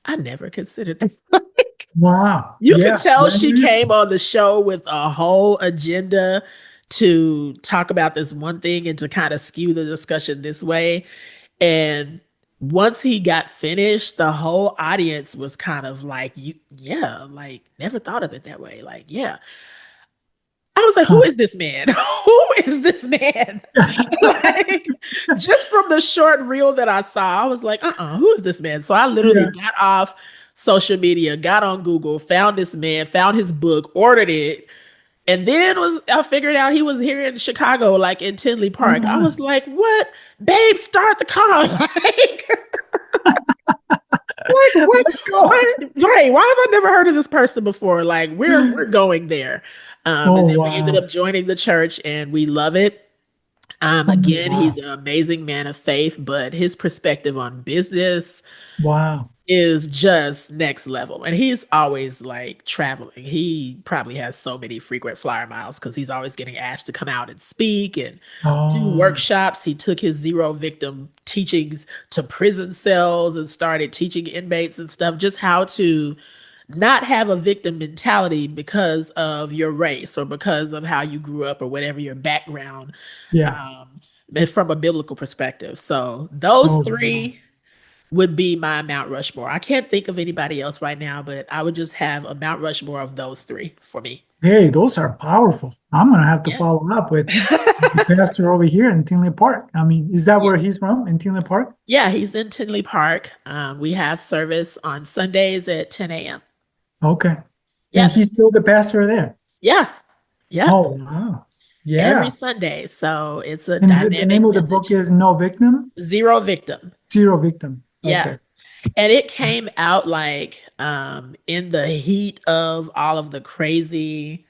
Speaker 1: I never considered that.
Speaker 2: Wow.
Speaker 1: You could
Speaker 2: Yeah.
Speaker 1: tell
Speaker 2: Yeah.
Speaker 1: she
Speaker 2: Yeah.
Speaker 1: came on the show with a whole agenda to talk about this one thing and to kind of skew the discussion this way. And once he got finished, the whole audience was kind of like, you, yeah, like never thought of it that way. Like, yeah. I was like, who
Speaker 2: Huh.
Speaker 1: is this man? Who is this man? Like, just from the short reel that I saw, I was like, who is this man? So I literally
Speaker 2: Yeah.
Speaker 1: got off social media, got on Google, found this man, found his book, ordered it, and then was I figured out he was here in Chicago, like in Tinley
Speaker 2: Oh
Speaker 1: Park. I
Speaker 2: my.
Speaker 1: was like, what? Babe, start the car. Like what?
Speaker 2: Let's go.
Speaker 1: Why have I never heard of this person before? Like we're going there.
Speaker 2: Oh
Speaker 1: And then we ended
Speaker 2: wow.
Speaker 1: up joining the church and we love it.
Speaker 2: Oh
Speaker 1: Again, he's
Speaker 2: wow.
Speaker 1: an amazing man of faith, but his perspective on business
Speaker 2: Wow.
Speaker 1: is just next level. And he's always like traveling. He probably has so many frequent flyer miles because he's always getting asked to come out and speak and do
Speaker 2: Oh
Speaker 1: workshops. He took his zero victim teachings to prison cells and started teaching inmates and stuff, just how to not have a victim mentality because of your race or because of how you grew up or whatever your background,
Speaker 2: yeah.
Speaker 1: um, from a biblical perspective. So those
Speaker 2: Oh wow.
Speaker 1: three would be my Mount Rushmore. I can't think of anybody else right now, but I would just have a Mount Rushmore of those three for me.
Speaker 2: Hey, those are powerful. I'm gonna have to
Speaker 1: Yeah.
Speaker 2: follow up with the pastor over here in Tinley Park. I mean, is that
Speaker 1: Yeah.
Speaker 2: where he's from, in Tinley Park?
Speaker 1: Yeah, he's in Tinley Park. We have service on Sundays at 10 a.m.
Speaker 2: Okay. And
Speaker 1: Yep.
Speaker 2: he's still the pastor there.
Speaker 1: Yeah. Yep.
Speaker 2: Oh wow.
Speaker 1: Every
Speaker 2: Yeah.
Speaker 1: Sunday. So it's a
Speaker 2: And the name
Speaker 1: dynamic
Speaker 2: of the book
Speaker 1: message.
Speaker 2: is No Victim,
Speaker 1: Zero victim.
Speaker 2: Zero Victim.
Speaker 1: Yeah.
Speaker 2: Okay.
Speaker 1: And it came out like in the heat of all of the crazy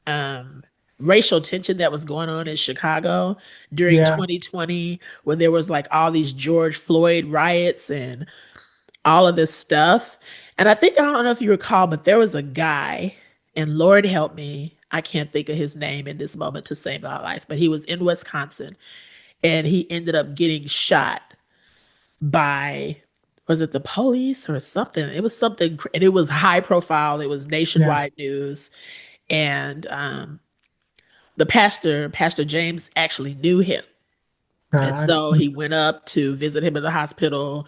Speaker 1: um racial tension that was going on in Chicago during
Speaker 2: Yeah.
Speaker 1: 2020 when there was like all these George Floyd riots and all of this stuff. And I don't know if you recall, but there was a guy, and Lord help me, I can't think of his name in this moment to save our life, but he was in Wisconsin and he ended up getting shot by, was it the police or something? It was something, and it was high profile. It was
Speaker 2: Yeah.
Speaker 1: nationwide news. And the Pastor James, actually knew him. And
Speaker 2: God.
Speaker 1: so he went up to visit him in the hospital,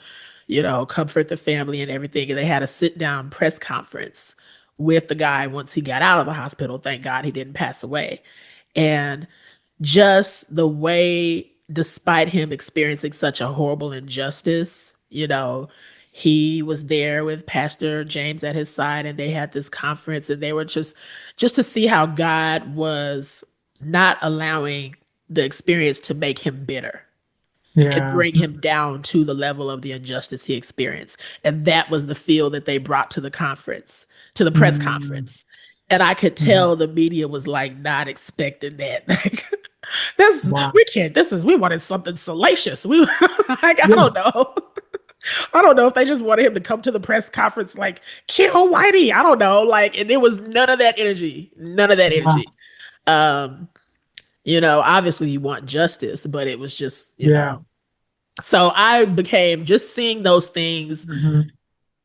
Speaker 1: comfort the family and everything. And they had a sit down press conference with the guy once he got out of the hospital. Thank God he didn't pass away. And just the way, despite him experiencing such a horrible injustice, he was there with Pastor James at his side and they had this conference and they were just to see how God was not allowing the experience to make him bitter and
Speaker 2: Yeah.
Speaker 1: bring him down to the level of the injustice he experienced. And that was the feel that they brought to the conference, to the press
Speaker 2: Mm,
Speaker 1: conference. And I could
Speaker 2: mhm.
Speaker 1: tell the media was like not expecting that. Like, this
Speaker 2: Wow.
Speaker 1: we can't. We wanted something salacious. We like I
Speaker 2: Yeah.
Speaker 1: don't know. I don't know if they just wanted him to come to the press conference like kill Whitey. I don't know. Like, and it was none of that energy. None of that
Speaker 2: Wow.
Speaker 1: energy. Um, obviously you want justice, but it was just,
Speaker 2: Yeah.
Speaker 1: so I became just seeing those things
Speaker 2: Mhm.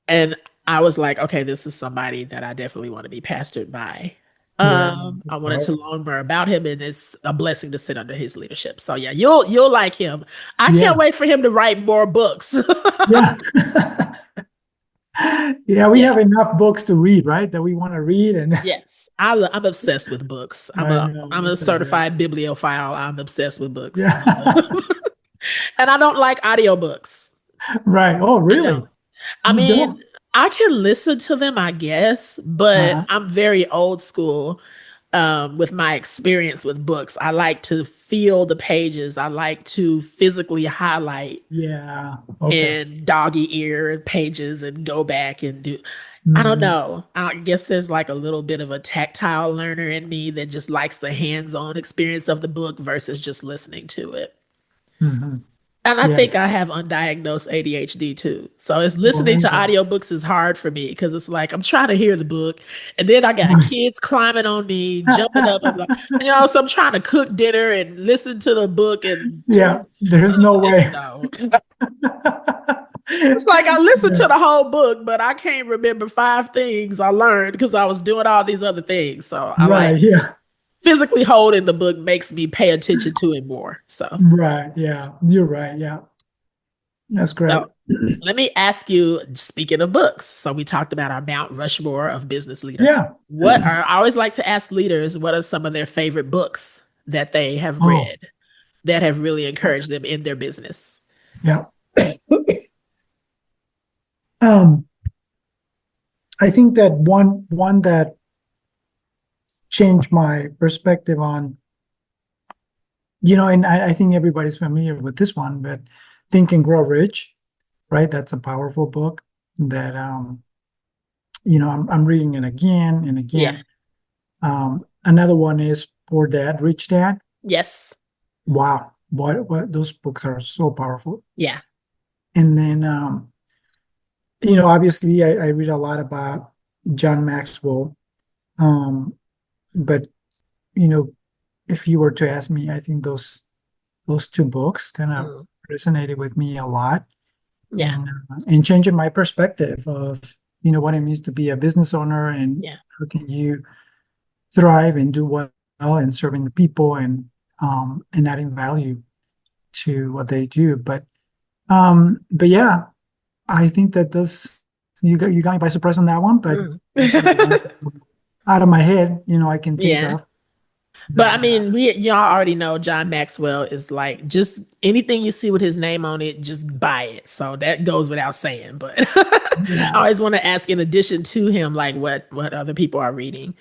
Speaker 1: and I was like, okay, this is somebody that I definitely want to be pastored by.
Speaker 2: Yeah. That's
Speaker 1: I wanted to
Speaker 2: powerful.
Speaker 1: learn more about him, and it's a blessing to sit under his leadership. So yeah, you'll like him. I
Speaker 2: Yeah.
Speaker 1: can't wait for him to write more books.
Speaker 2: Yeah. Yeah, we
Speaker 1: Yeah.
Speaker 2: have enough books to read, right? That we want to read, and
Speaker 1: Yes, I'm obsessed with books.
Speaker 2: I know
Speaker 1: I'm a
Speaker 2: it's so great.
Speaker 1: certified bibliophile. I'm obsessed with books.
Speaker 2: Yeah.
Speaker 1: And I don't like audiobooks.
Speaker 2: Right. Oh,
Speaker 1: I
Speaker 2: really?
Speaker 1: don't. I
Speaker 2: You
Speaker 1: mean,
Speaker 2: don't?
Speaker 1: I can listen to them, I guess, but
Speaker 2: Uh-huh.
Speaker 1: I'm very old school with my experience with books. I like to feel the pages. I like to physically highlight
Speaker 2: Yeah. Okay.
Speaker 1: and doggy ear pages and go back and do. I don't
Speaker 2: Hmm.
Speaker 1: know. I guess there's like a little bit of a tactile learner in me that just likes the hands-on experience of the book versus just listening to it.
Speaker 2: Hmm.
Speaker 1: And I
Speaker 2: Yeah.
Speaker 1: think I have undiagnosed ADHD too. So it's
Speaker 2: Well,
Speaker 1: listening
Speaker 2: there you
Speaker 1: to
Speaker 2: go.
Speaker 1: audiobooks is hard for me because it's like I'm trying to hear the book and then I got kids climbing on me, jumping up. I'm like, so I'm trying to cook dinner and listen to the book and
Speaker 2: Yeah. There's no
Speaker 1: it's
Speaker 2: way.
Speaker 1: no. It's like I listened
Speaker 2: Yeah.
Speaker 1: to the whole book, but I can't remember five things I learned because I was doing all these other things. So I like
Speaker 2: Right. Yeah.
Speaker 1: physically holding the book makes me pay attention to it more. So
Speaker 2: Right. Yeah. You're right. Yeah. That's
Speaker 1: so
Speaker 2: great.
Speaker 1: Let me ask you, speaking of books, so we talked about our Mount Rushmore of business leader.
Speaker 2: Yeah.
Speaker 1: I always like to ask leaders, what are some of their favorite books that they have
Speaker 2: Oh,
Speaker 1: read that have really encouraged them in their business?
Speaker 2: yeah. Um, I think that one that changed my perspective on, and I think everybody's familiar with this one, but Think and Grow Rich, right? That's a powerful book that I'm reading it again and
Speaker 1: Yeah.
Speaker 2: again. Another one is Poor Dad, Rich Dad.
Speaker 1: Yes.
Speaker 2: Wow, what those books are so powerful.
Speaker 1: Yeah.
Speaker 2: And then obviously I read a lot about John Maxwell. Um, but you know, if you were to ask me, I think those two books kind of
Speaker 1: Mm.
Speaker 2: resonated with me a lot
Speaker 1: Yeah.
Speaker 2: and changing my perspective of what it means to be a business owner and
Speaker 1: Yeah.
Speaker 2: how can you thrive and do well and serving the people and adding value to what they do. But yeah, I think that does you got me by surprise on that one, but
Speaker 1: Mm.
Speaker 2: those are the ones out of my head, I can think
Speaker 1: Yeah.
Speaker 2: of
Speaker 1: But I
Speaker 2: that
Speaker 1: mean, we y'all already know John Maxwell is like just anything you see with his name on it, just buy it. So that goes without saying. But I always
Speaker 2: yes,
Speaker 1: want to ask, in addition to him, like what other people are reading.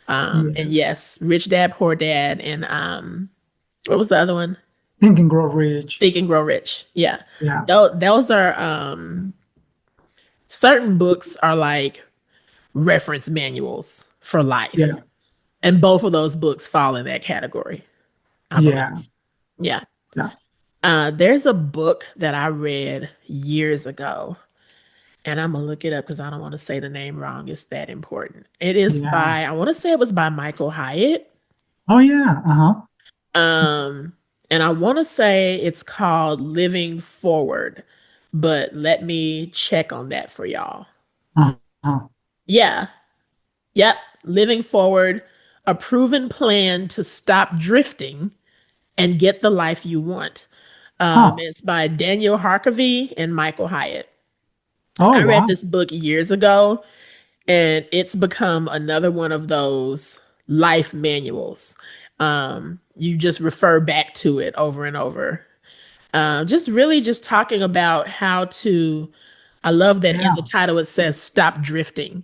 Speaker 1: And
Speaker 2: yes.
Speaker 1: yes, Rich Dad Poor Dad, and what was the other one?
Speaker 2: Think and Grow Rich.
Speaker 1: Think and Grow Rich. Yeah,
Speaker 2: Yeah,
Speaker 1: those are certain books are like reference manuals for life,
Speaker 2: yeah,
Speaker 1: and both of those books fall in that category, I
Speaker 2: yeah,
Speaker 1: believe. Yeah.
Speaker 2: yeah,
Speaker 1: There's a book that I read years ago, and I'm gonna look it up because I don't want to say the name wrong. It's that important. It is
Speaker 2: yeah.
Speaker 1: by, I want to say it was by Michael Hyatt.
Speaker 2: Oh yeah, uh-huh.
Speaker 1: Um, and I want to say it's called Living Forward, but let me check on that for y'all.
Speaker 2: Uh-huh.
Speaker 1: Yeah. Yep. Living Forward, a proven plan to stop drifting and get the life you want.
Speaker 2: Huh.
Speaker 1: It's by Daniel Harkavy and Michael Hyatt.
Speaker 2: Oh
Speaker 1: I read
Speaker 2: wow.
Speaker 1: this book years ago, and it's become another one of those life manuals. You just refer back to it over and over. Just really just talking about how to, I love that in the
Speaker 2: Yeah.
Speaker 1: title it says stop drifting,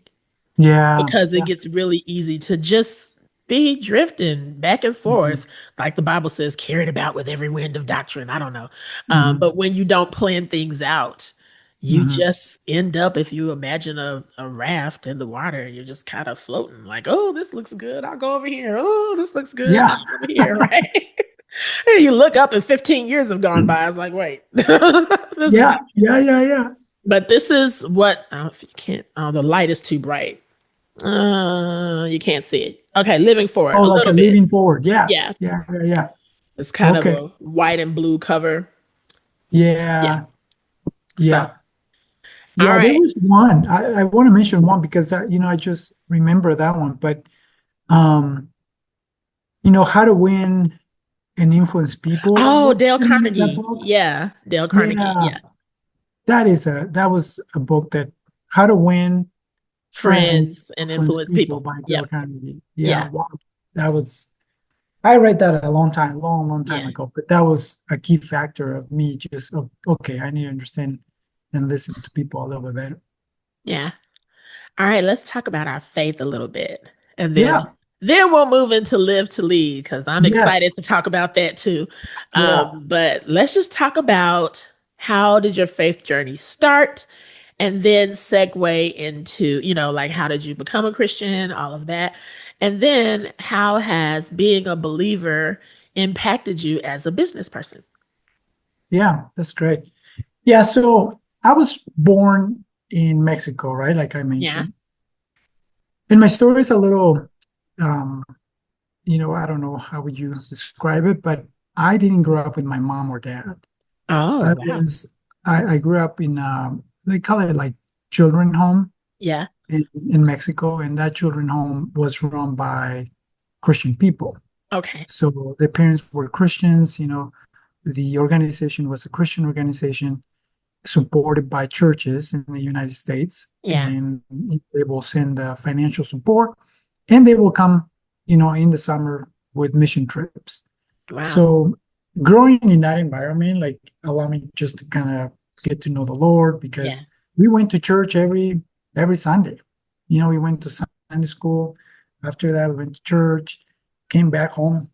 Speaker 2: Yeah.
Speaker 1: because it
Speaker 2: Yeah.
Speaker 1: gets really easy to just be drifting back and
Speaker 2: Mhm.
Speaker 1: forth. Like the Bible says, carried about with every wind of doctrine. I don't know.
Speaker 2: Mhm.
Speaker 1: But when you don't plan things out, you
Speaker 2: Mhm.
Speaker 1: just end up, if you imagine a raft in the water, you're just kind of floating like, oh, this looks good. I'll go over here. Oh, this looks good.
Speaker 2: Yeah.
Speaker 1: I'll go over here. Right. And you look up and 15 years have gone by. I was like, wait, this is,
Speaker 2: Yeah. Yeah. Yeah. Yeah.
Speaker 1: but this is what, if you can't, the light is too bright. You can't see it. Okay, living for it
Speaker 2: Oh,
Speaker 1: a
Speaker 2: like a
Speaker 1: little bit.
Speaker 2: living forward. Yeah.
Speaker 1: Yeah,
Speaker 2: Yeah. Yeah. Yeah.
Speaker 1: it's kind of
Speaker 2: Okay.
Speaker 1: a white and blue cover. Yeah.
Speaker 2: Yeah.
Speaker 1: So,
Speaker 2: Yeah.
Speaker 1: all
Speaker 2: Yeah. There
Speaker 1: right.
Speaker 2: was one. I want to mention one because I just remember that one. But um, how to win and influence people.
Speaker 1: Oh,
Speaker 2: What's
Speaker 1: Dale
Speaker 2: the name of that
Speaker 1: Carnegie.
Speaker 2: book?
Speaker 1: Yeah, Dale Carnegie.
Speaker 2: Yeah.
Speaker 1: Yeah,
Speaker 2: That was a book that How to Win Friends,
Speaker 1: friends and
Speaker 2: Influence
Speaker 1: influence
Speaker 2: People
Speaker 1: people.
Speaker 2: by Dale
Speaker 1: Yep.
Speaker 2: Carnegie. Yeah,
Speaker 1: Yeah.
Speaker 2: wow. That was I read that a long time
Speaker 1: Yeah.
Speaker 2: ago, but that was a key factor of me just okay, I need to understand and listen to people a little bit better.
Speaker 1: Yeah. All right, let's talk about our faith a little bit. And
Speaker 2: Yeah,
Speaker 1: then we'll move into live to lead, because I'm
Speaker 2: yes,
Speaker 1: excited to talk about that too.
Speaker 2: yeah,
Speaker 1: But let's just talk about, how did your faith journey start? And then segue into, like, how did you become a Christian, all of that. And then how has being a believer impacted you as a business person?
Speaker 2: yeah, that's great. Yeah, so I was born in Mexico, right? Like I
Speaker 1: Yeah.
Speaker 2: mentioned. And my story is a little um I don't know how would you describe it, but I didn't grow up with my mom or dad.
Speaker 1: Oh,
Speaker 2: I
Speaker 1: wow.
Speaker 2: was I grew up in they call it like children home
Speaker 1: Yeah.
Speaker 2: in Mexico, and that children home was run by Christian people.
Speaker 1: Okay.
Speaker 2: So the parents were Christians, the organization was a Christian organization, supported by churches in the United States,
Speaker 1: Yeah.
Speaker 2: and they will send financial support, and they will come, in the summer with mission trips.
Speaker 1: Wow.
Speaker 2: So growing in that environment, like, allowed me just to kind of get to know the Lord,
Speaker 1: Yeah.
Speaker 2: because we went to church every Sunday. We went to Sunday school. After that, we went to church, came back home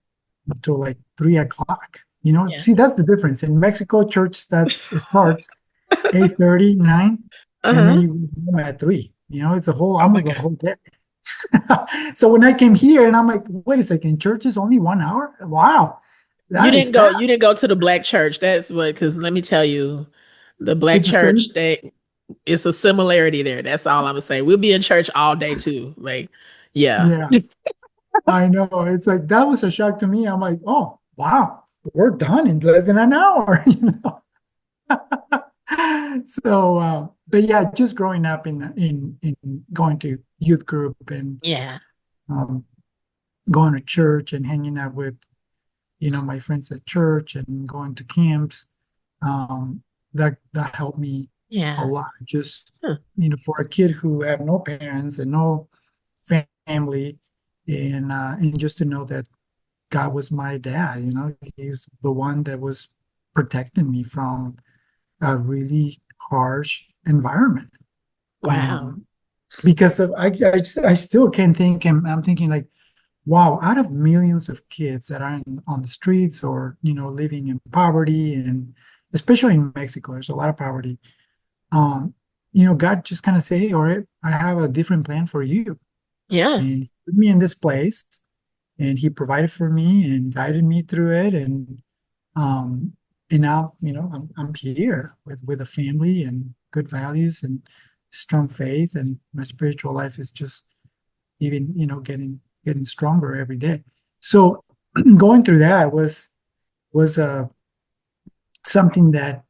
Speaker 2: until like 3 o'clock.
Speaker 1: Yeah.
Speaker 2: See, that's the difference. In Mexico, church starts 8:30, 9, and then
Speaker 1: Uh-huh.
Speaker 2: you go home at 3. It's a whole
Speaker 1: Oh my
Speaker 2: almost a
Speaker 1: God.
Speaker 2: whole day. So when I came here and I'm like, wait a second, church is only 1 hour? Wow, that is
Speaker 1: You didn't
Speaker 2: fast.
Speaker 1: go to the black church. That's what, because let me tell you, the black
Speaker 2: It's the
Speaker 1: church,
Speaker 2: same.
Speaker 1: it's a similarity there. That's all I'm gonna say. We'll be in church all day too. Like, yeah.
Speaker 2: Yeah, I know. It's like that was a shock to me. I'm like, oh wow, we're done in less than an hour. So, but yeah, just growing up in going to youth group, and
Speaker 1: Yeah.
Speaker 2: um, going to church and hanging out with my friends at church and going to camps, that helped me a
Speaker 1: Yeah.
Speaker 2: lot. Just
Speaker 1: Huh.
Speaker 2: for a kid who had no parents and no family, and just to know that God was my dad. He's the one that was protecting me from a really harsh environment.
Speaker 1: Wow.
Speaker 2: Um, because I still can think, and I'm thinking like, wow, out of millions of kids that are on the streets, or living in poverty, and especially in Mexico, there's a lot of poverty. Um, God just kind of say, all right, I have a different plan for you,
Speaker 1: Yeah.
Speaker 2: and he put me in this place, and he provided for me and guided me through it, um, and now I'm here with a family and good values and strong faith, and my spiritual life is just even getting stronger every day. So going through that was something that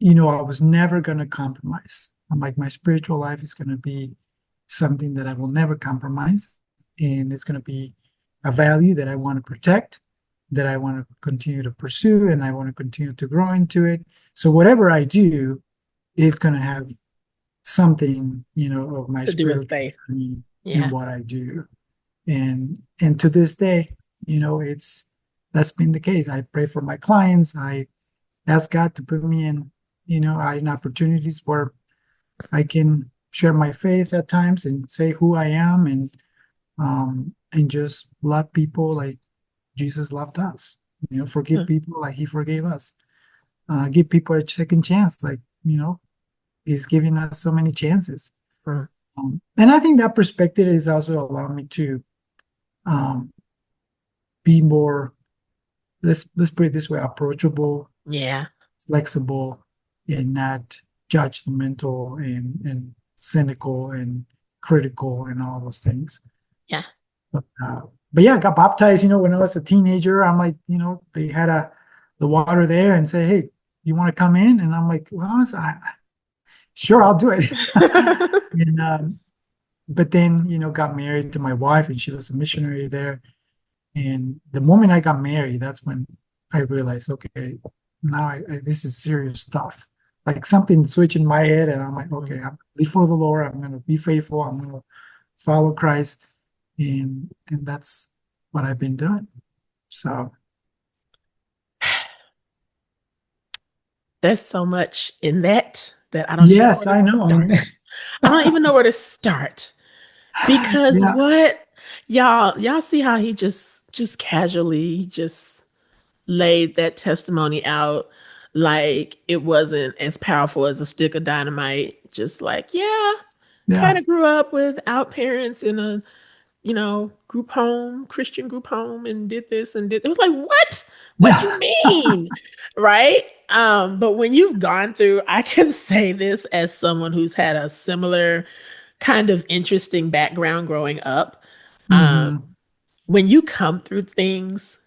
Speaker 2: I was never going to compromise. I'm like, my spiritual life is going to be something that I will never compromise, and it's going to be a value that I want to protect, that I want to continue to pursue, and I want to continue to grow into it. So whatever I do, it's going to have something of my
Speaker 1: To do with
Speaker 2: spiritual
Speaker 1: faith.
Speaker 2: journey in
Speaker 1: Yeah.
Speaker 2: what I do. And to this day, it's that's been the case. I pray for my clients. I ask God to put me in opportunities where I can share my faith at times and say who I am, and just love people like Jesus loved us. Forgive
Speaker 1: Huh.
Speaker 2: people like He forgave us. Give people a second chance, like He's giving us so many chances.
Speaker 1: Huh.
Speaker 2: And I think that perspective is also allowing me to um, be more, let's put it this way, approachable,
Speaker 1: Yeah.
Speaker 2: flexible, and not judgmental, and cynical and critical and all those things.
Speaker 1: Yeah.
Speaker 2: But yeah, I got baptized, when I was a teenager. I'm like, they had the water there and say, hey, you want to come in? And I'm like, well, sure, I'll do it. And but then, got married to my wife, and she was a missionary there. And the moment I got married, that's when I realized, okay, now this is serious stuff. Like something switched in my head, and I'm like, okay, I'm before the Lord. I'm going to be faithful. I'm going to follow Christ, and that's what I've been doing. So
Speaker 1: There's so much in that I don't even know
Speaker 2: yes,
Speaker 1: where to
Speaker 2: I know.
Speaker 1: start. I don't even know where to start because
Speaker 2: Yeah,
Speaker 1: what y'all see how he just casually just laid that testimony out like it wasn't as powerful as a stick of dynamite. Just like, yeah, kind
Speaker 2: yeah,
Speaker 1: of grew up without parents in a group home, Christian group home, and did this and did. It was like, what? What do you
Speaker 2: yeah.
Speaker 1: mean? Right? But when you've gone through, I can say this as someone who's had a similar kind of interesting background growing up. Um,
Speaker 2: Hmm.
Speaker 1: when you come through things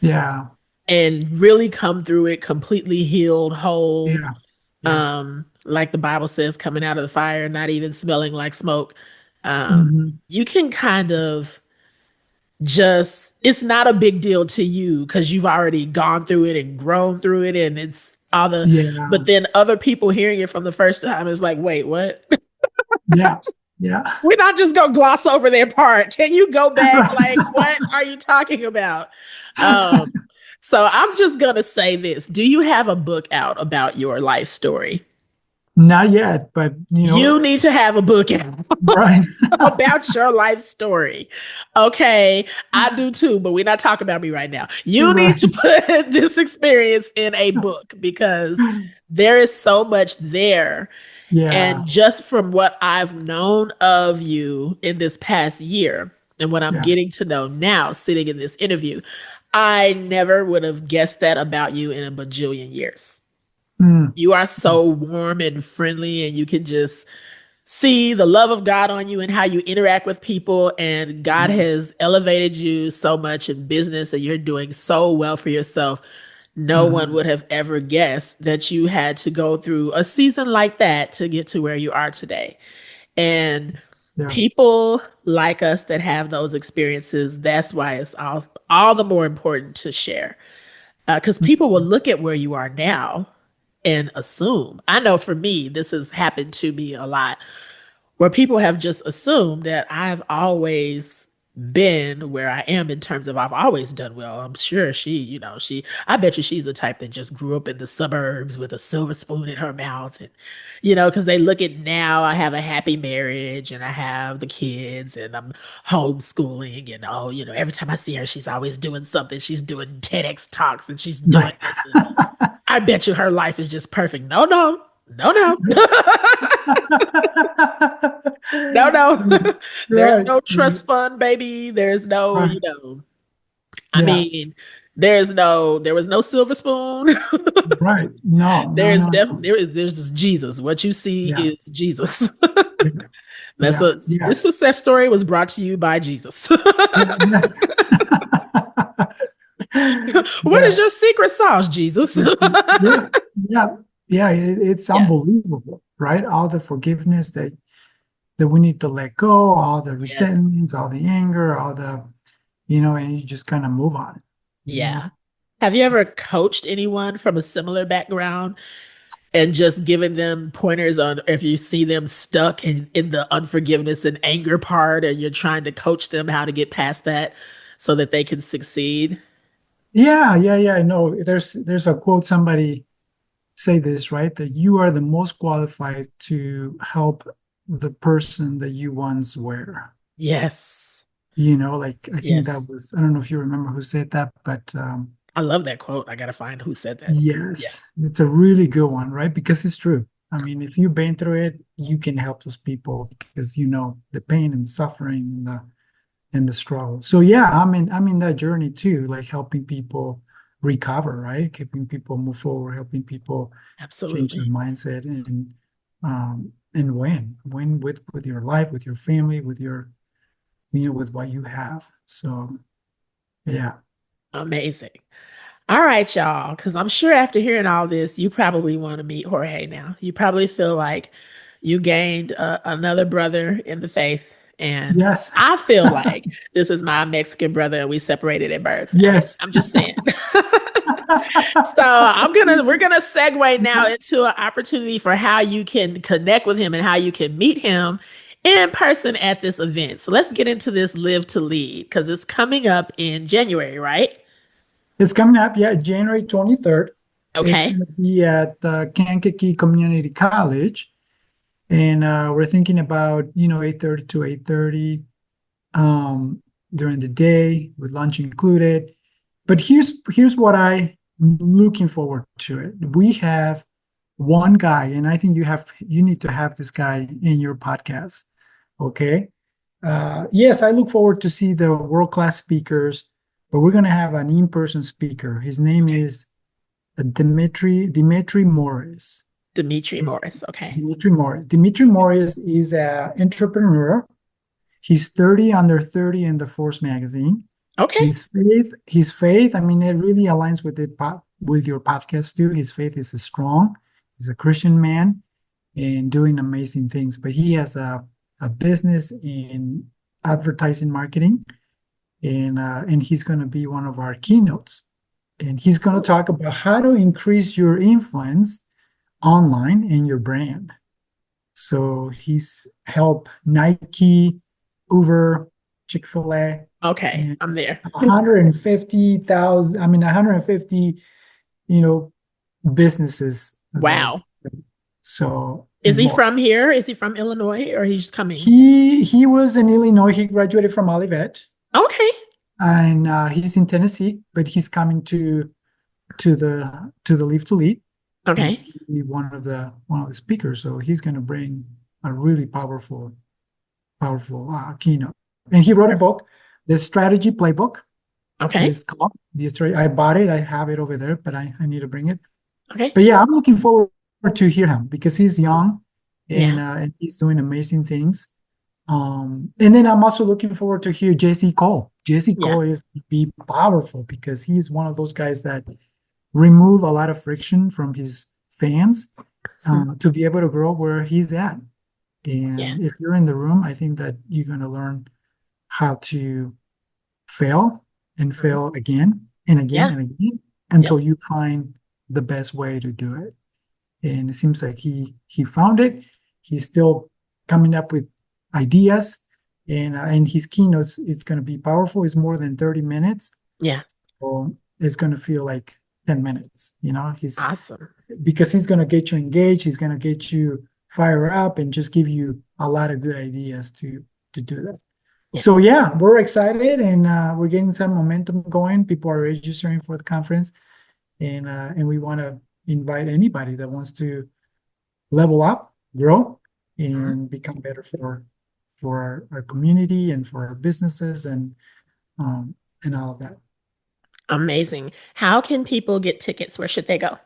Speaker 2: Yeah,
Speaker 1: and really come through it completely healed, whole,
Speaker 2: yeah, yeah.
Speaker 1: like the Bible says, coming out of the fire, not even smelling like smoke,
Speaker 2: Hmm.
Speaker 1: you can kind of just it's not a big deal to you because you've already gone through it and grown through it and it's All the,
Speaker 2: Yeah.
Speaker 1: but then other people hearing it from the first time is like, wait, what?
Speaker 2: Yeah. Yeah.
Speaker 1: We're not just gonna gloss over that part. Can you go back? Like,
Speaker 2: Right.
Speaker 1: what are you talking about? Um, so I'm just gonna say this. Do you have a book out about your life story?
Speaker 2: Not yet, but
Speaker 1: You need to have a book out
Speaker 2: right.
Speaker 1: about your life story. Okay, I do too, but we're not talking about me right now. You need
Speaker 2: Right.
Speaker 1: to put this experience in a book because there is so much there.
Speaker 2: Yeah.
Speaker 1: And just from what I've known of you in this past year and what I'm
Speaker 2: Yeah.
Speaker 1: getting to know now, sitting in this interview, I never would have guessed that about you in a bajillion years.
Speaker 2: Mm.
Speaker 1: You are so warm and friendly, and you can just see the love of God on you and how you interact with people. And God
Speaker 2: Yeah.
Speaker 1: has elevated you so much in business, and you're doing so well for yourself. No one
Speaker 2: Mhm.
Speaker 1: would have ever guessed that you had to go through a season like that to get to where you are today. And
Speaker 2: Yeah.
Speaker 1: people like us that have those experiences, that's why it's all the more important to share. Because people will
Speaker 2: Mhm.
Speaker 1: look at where you are now and assume. I know for me, this has happened to me a lot where people have just assumed that I've always been where I am in terms of I've always done well. I'm sure I bet you she's the type that just grew up in the suburbs with a silver spoon in her mouth. And, because they look at now, I have a happy marriage and I have the kids and I'm homeschooling. And, every time I see her, she's always doing something. She's doing TEDx talks and she's doing
Speaker 2: Right.
Speaker 1: this. And I bet you her life is just perfect. No, no, no, no. No, no. There's
Speaker 2: Right.
Speaker 1: no trust fund, baby. There's no,
Speaker 2: Right.
Speaker 1: I
Speaker 2: Yeah.
Speaker 1: mean, there was no silver spoon.
Speaker 2: Right. No, no,
Speaker 1: There's
Speaker 2: no.
Speaker 1: definitely there's just Jesus. What you see
Speaker 2: Yeah.
Speaker 1: is Jesus.
Speaker 2: Yeah. Yeah. Yeah.
Speaker 1: This success story was brought to you by Jesus.
Speaker 2: Yes.
Speaker 1: What is
Speaker 2: Yeah.
Speaker 1: your secret sauce, Jesus?
Speaker 2: Yeah. Yeah. Yeah. It's
Speaker 1: Yeah.
Speaker 2: unbelievable, right? All the forgiveness that we need to let go, all the
Speaker 1: Yeah.
Speaker 2: resentments, all the anger, all the, and you just kind of move on it, you know?
Speaker 1: Yeah. Have you ever coached anyone from a similar background and just given them pointers on if you see them stuck in the unforgiveness and anger part, and you're trying to coach them how to get past that so that they can succeed?
Speaker 2: Yeah. Yeah. Yeah. I know there's a quote, somebody say this, right? That you are the most qualified to help the person that you once were.
Speaker 1: Yes.
Speaker 2: Like I think that
Speaker 1: Yes.
Speaker 2: was, I don't know if you remember who said that, but
Speaker 1: I love that quote. I got to find who said that. Yeah.
Speaker 2: yes, it's a really good one, right? Because it's true. I mean, if you've been through it, you can help those people because you know the pain and the suffering and the struggle. So yeah, I'm in that journey too, like helping people recover, right? Helping people move forward, helping people change their
Speaker 1: Absolutely.
Speaker 2: mindset and win with your life, with your family, with your with what you have. So yeah.
Speaker 1: Amazing. All right, y'all, because I'm sure after hearing all this, you probably want to meet Jorge now. You probably feel like you gained another brother in the faith. And
Speaker 2: Yes.
Speaker 1: I feel like this is my Mexican brother and we separated at birth.
Speaker 2: Yes.
Speaker 1: I'm just saying. So we're gonna segue now into an opportunity for how you can connect with him and how you can meet him in person at this event. So let's get into this Live to Lead because it's coming up in January, right?
Speaker 2: It's coming up, yeah, January 23rd. It's
Speaker 1: Okay.
Speaker 2: going to be at Kankakee Community College. And we're thinking about, 8:30 to 8:30 during the day with lunch included. But here's what I'm looking forward to it. We have one guy, and I think you need to have this guy in your podcast. Okay. Yes, I look forward to see the world-class speakers, but we're going to have an in-person speaker. His name is Dimitri Morris.
Speaker 1: Dimitri Morris. Okay.
Speaker 2: Dimitri Morris. Dimitri Morris is an entrepreneur. He's 30 under 30 in the Force magazine.
Speaker 1: Okay.
Speaker 2: His faith, I mean, it really aligns with your podcast too. His faith is strong. He's a Christian man and doing amazing things. But he has a business in advertising marketing, and he's going to be one of our keynotes. And he's going to talk about how to increase your influence online in your brand. So he's helped Nike, Uber, Chick-fil-A,
Speaker 1: Okay,
Speaker 2: and
Speaker 1: I'm there.
Speaker 2: 150,000, I mean, 150, businesses that
Speaker 1: Wow.
Speaker 2: so
Speaker 1: Is
Speaker 2: and
Speaker 1: he
Speaker 2: more.
Speaker 1: from here? Is he from Illinois or he's coming?
Speaker 2: He was in Illinois. He graduated from Olivet,
Speaker 1: Okay.
Speaker 2: and he's in Tennessee, but he's coming to the Live to Lead, and
Speaker 1: Okay.
Speaker 2: he's one of the speakers. So he's going to bring a really powerful keynote. And he wrote a book, the Strategy Playbook.
Speaker 1: Okay.
Speaker 2: It's called the Strategy. I bought it. I have it over there, but I need to bring it.
Speaker 1: Okay.
Speaker 2: But yeah, I'm looking forward to hear him because he's young
Speaker 1: Yeah.
Speaker 2: and he's doing amazing things. And then I'm also looking forward to hear JC Cole. JC
Speaker 1: Yeah.
Speaker 2: Cole is be powerful because he's one of those guys that remove a lot of friction from his fans
Speaker 1: Hmm.
Speaker 2: to be able to grow where he's at.
Speaker 1: Yeah.
Speaker 2: And if you're in the room, I think that you're going to learn how to fail and
Speaker 1: Mhm.
Speaker 2: fail again and again
Speaker 1: Yeah.
Speaker 2: and again
Speaker 1: Yep.
Speaker 2: until you find the best way to do it. And it seems like he found it. He's still coming up with ideas, and his keynotes, it's going to be powerful. It's more than 30 minutes,
Speaker 1: Yeah.
Speaker 2: so it's going to feel like 10 minutes. He's
Speaker 1: Awesome.
Speaker 2: because he's going to get you engaged. He's going to get you fire up and just give you a lot of good ideas to do that.
Speaker 1: Yeah.
Speaker 2: So yeah, we're excited, and we're getting some momentum going. People are registering for the conference, and we want to invite anybody that wants to level up, grow,
Speaker 1: Mhm.
Speaker 2: and become better for our community and for our businesses and all of that.
Speaker 1: Amazing. How can people get tickets? Where should they go?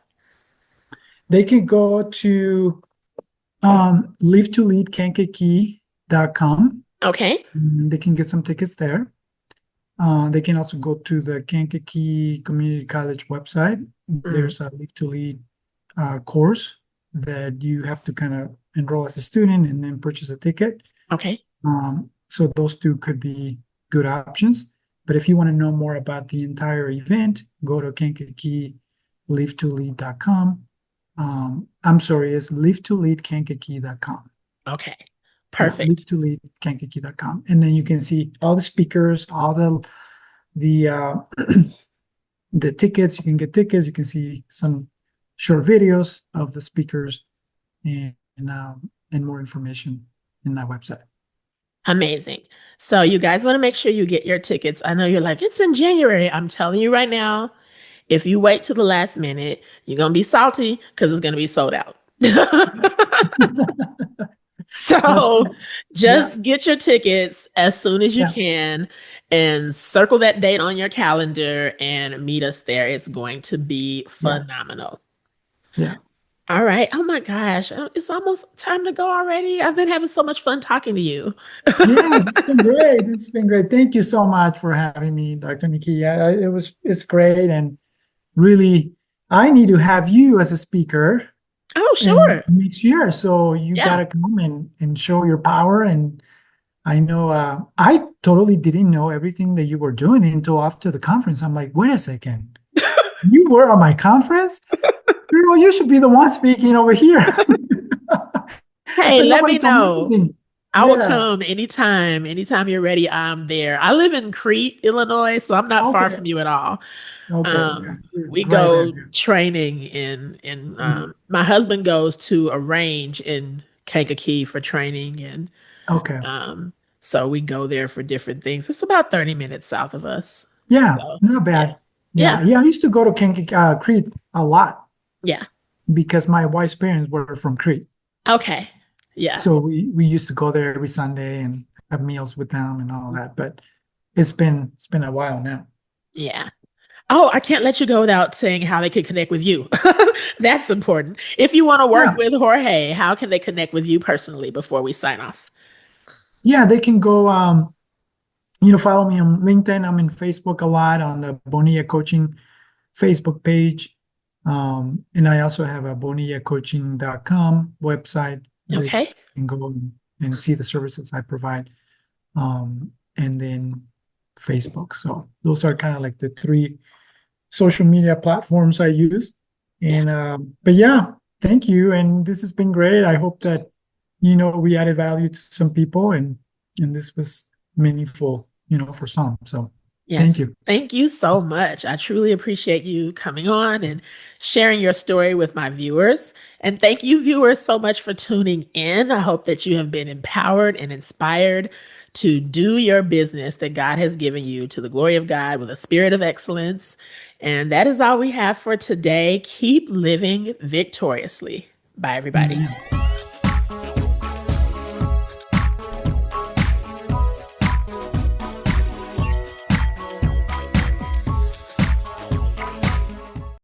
Speaker 2: They can go to live to lead kankakee.com.
Speaker 1: Okay.
Speaker 2: They can get some tickets there. They can also go to the Kankakee Community College website.
Speaker 1: Mm.
Speaker 2: There's a Live to Lead course that you have to kind of enroll as a student and then purchase a ticket.
Speaker 1: Okay.
Speaker 2: So those two could be good options. But if you want to know more about the entire event, go to Kankakee live2lead.com. I'm sorry, it's live2leadkankakee.com.
Speaker 1: Okay.
Speaker 2: Yeah,
Speaker 1: Perfect.
Speaker 2: live2leadkankakee.com. And then you can see all the speakers, all the the tickets. You can get tickets. You can see some short videos of the speakers and more information in that website.
Speaker 1: Amazing. So you guys want to make sure you get your tickets. I know you're like, it's in January. I'm telling you right now, if you wait till the last minute, you're going to be salty because it's going to be sold out.
Speaker 2: That's
Speaker 1: So
Speaker 2: true. Yeah,
Speaker 1: just get your tickets as soon as you
Speaker 2: yeah,
Speaker 1: can and circle that date on your calendar and meet us there. It's going to be
Speaker 2: yeah,
Speaker 1: phenomenal.
Speaker 2: yeah.
Speaker 1: All right. Oh my gosh. It's almost time to go already. I've been having so much fun talking to you.
Speaker 2: Yeah, it's been great. It's been great. Thank you so much for having me, Dr. Nikeya. It's great, and really, I need to have you as a speaker
Speaker 1: Oh,
Speaker 2: and
Speaker 1: sure.
Speaker 2: next year. So you
Speaker 1: Yeah.
Speaker 2: gotta come and show your power. And I know I totally didn't know everything that you were doing until after the conference. I'm like, wait a second, you were on my conference? Girl, you should be the one speaking over here.
Speaker 1: Hey,
Speaker 2: But
Speaker 1: let
Speaker 2: nobody
Speaker 1: me
Speaker 2: told me
Speaker 1: know.
Speaker 2: anything.
Speaker 1: I will
Speaker 2: Yeah.
Speaker 1: come anytime. Anytime you're ready, I'm there. I live in Crete, Illinois, so I'm not far
Speaker 2: Okay.
Speaker 1: from you at all.
Speaker 2: Okay. Yeah. You're
Speaker 1: We
Speaker 2: right there.
Speaker 1: go training in
Speaker 2: Mhm.
Speaker 1: my husband goes to a range in Kankakee for training and
Speaker 2: Okay.
Speaker 1: um so we go there for different things. It's about 30 minutes south of us.
Speaker 2: Yeah.
Speaker 1: So
Speaker 2: Not
Speaker 1: yeah.
Speaker 2: bad. Yeah.
Speaker 1: Yeah.
Speaker 2: Yeah. I used to go to Crete a lot
Speaker 1: Yeah.
Speaker 2: because my wife's parents were from Crete.
Speaker 1: Okay. Yeah.
Speaker 2: So we used to go there every Sunday and have meals with them and all that. But it's been a while now.
Speaker 1: Yeah. Oh, I can't let you go without saying how they could connect with you. That's important. If you want to work
Speaker 2: Yeah.
Speaker 1: with Jorge, how can they connect with you personally before we sign off?
Speaker 2: Yeah. They can go follow me on LinkedIn. I'm in Facebook a lot on the Bonilla Coaching Facebook page. And I also have a bonillacoaching.com website where they
Speaker 1: Okay.
Speaker 2: can go and see the services I provide. And then Facebook. So those are kind of like the three social media platforms I use.
Speaker 1: Yeah.
Speaker 2: And but yeah, thank you. And this has been great. I hope that we added value to some people, and this was meaningful, for some. So thank
Speaker 1: Yes.
Speaker 2: you.
Speaker 1: Thank you so much. I truly appreciate you coming on and sharing your story with my viewers. And thank you, viewers, so much for tuning in. I hope that you have been empowered and inspired to do your business that God has given you to the glory of God with a spirit of excellence. And that is all we have for today. Keep living victoriously. Bye, everybody.
Speaker 2: Amen.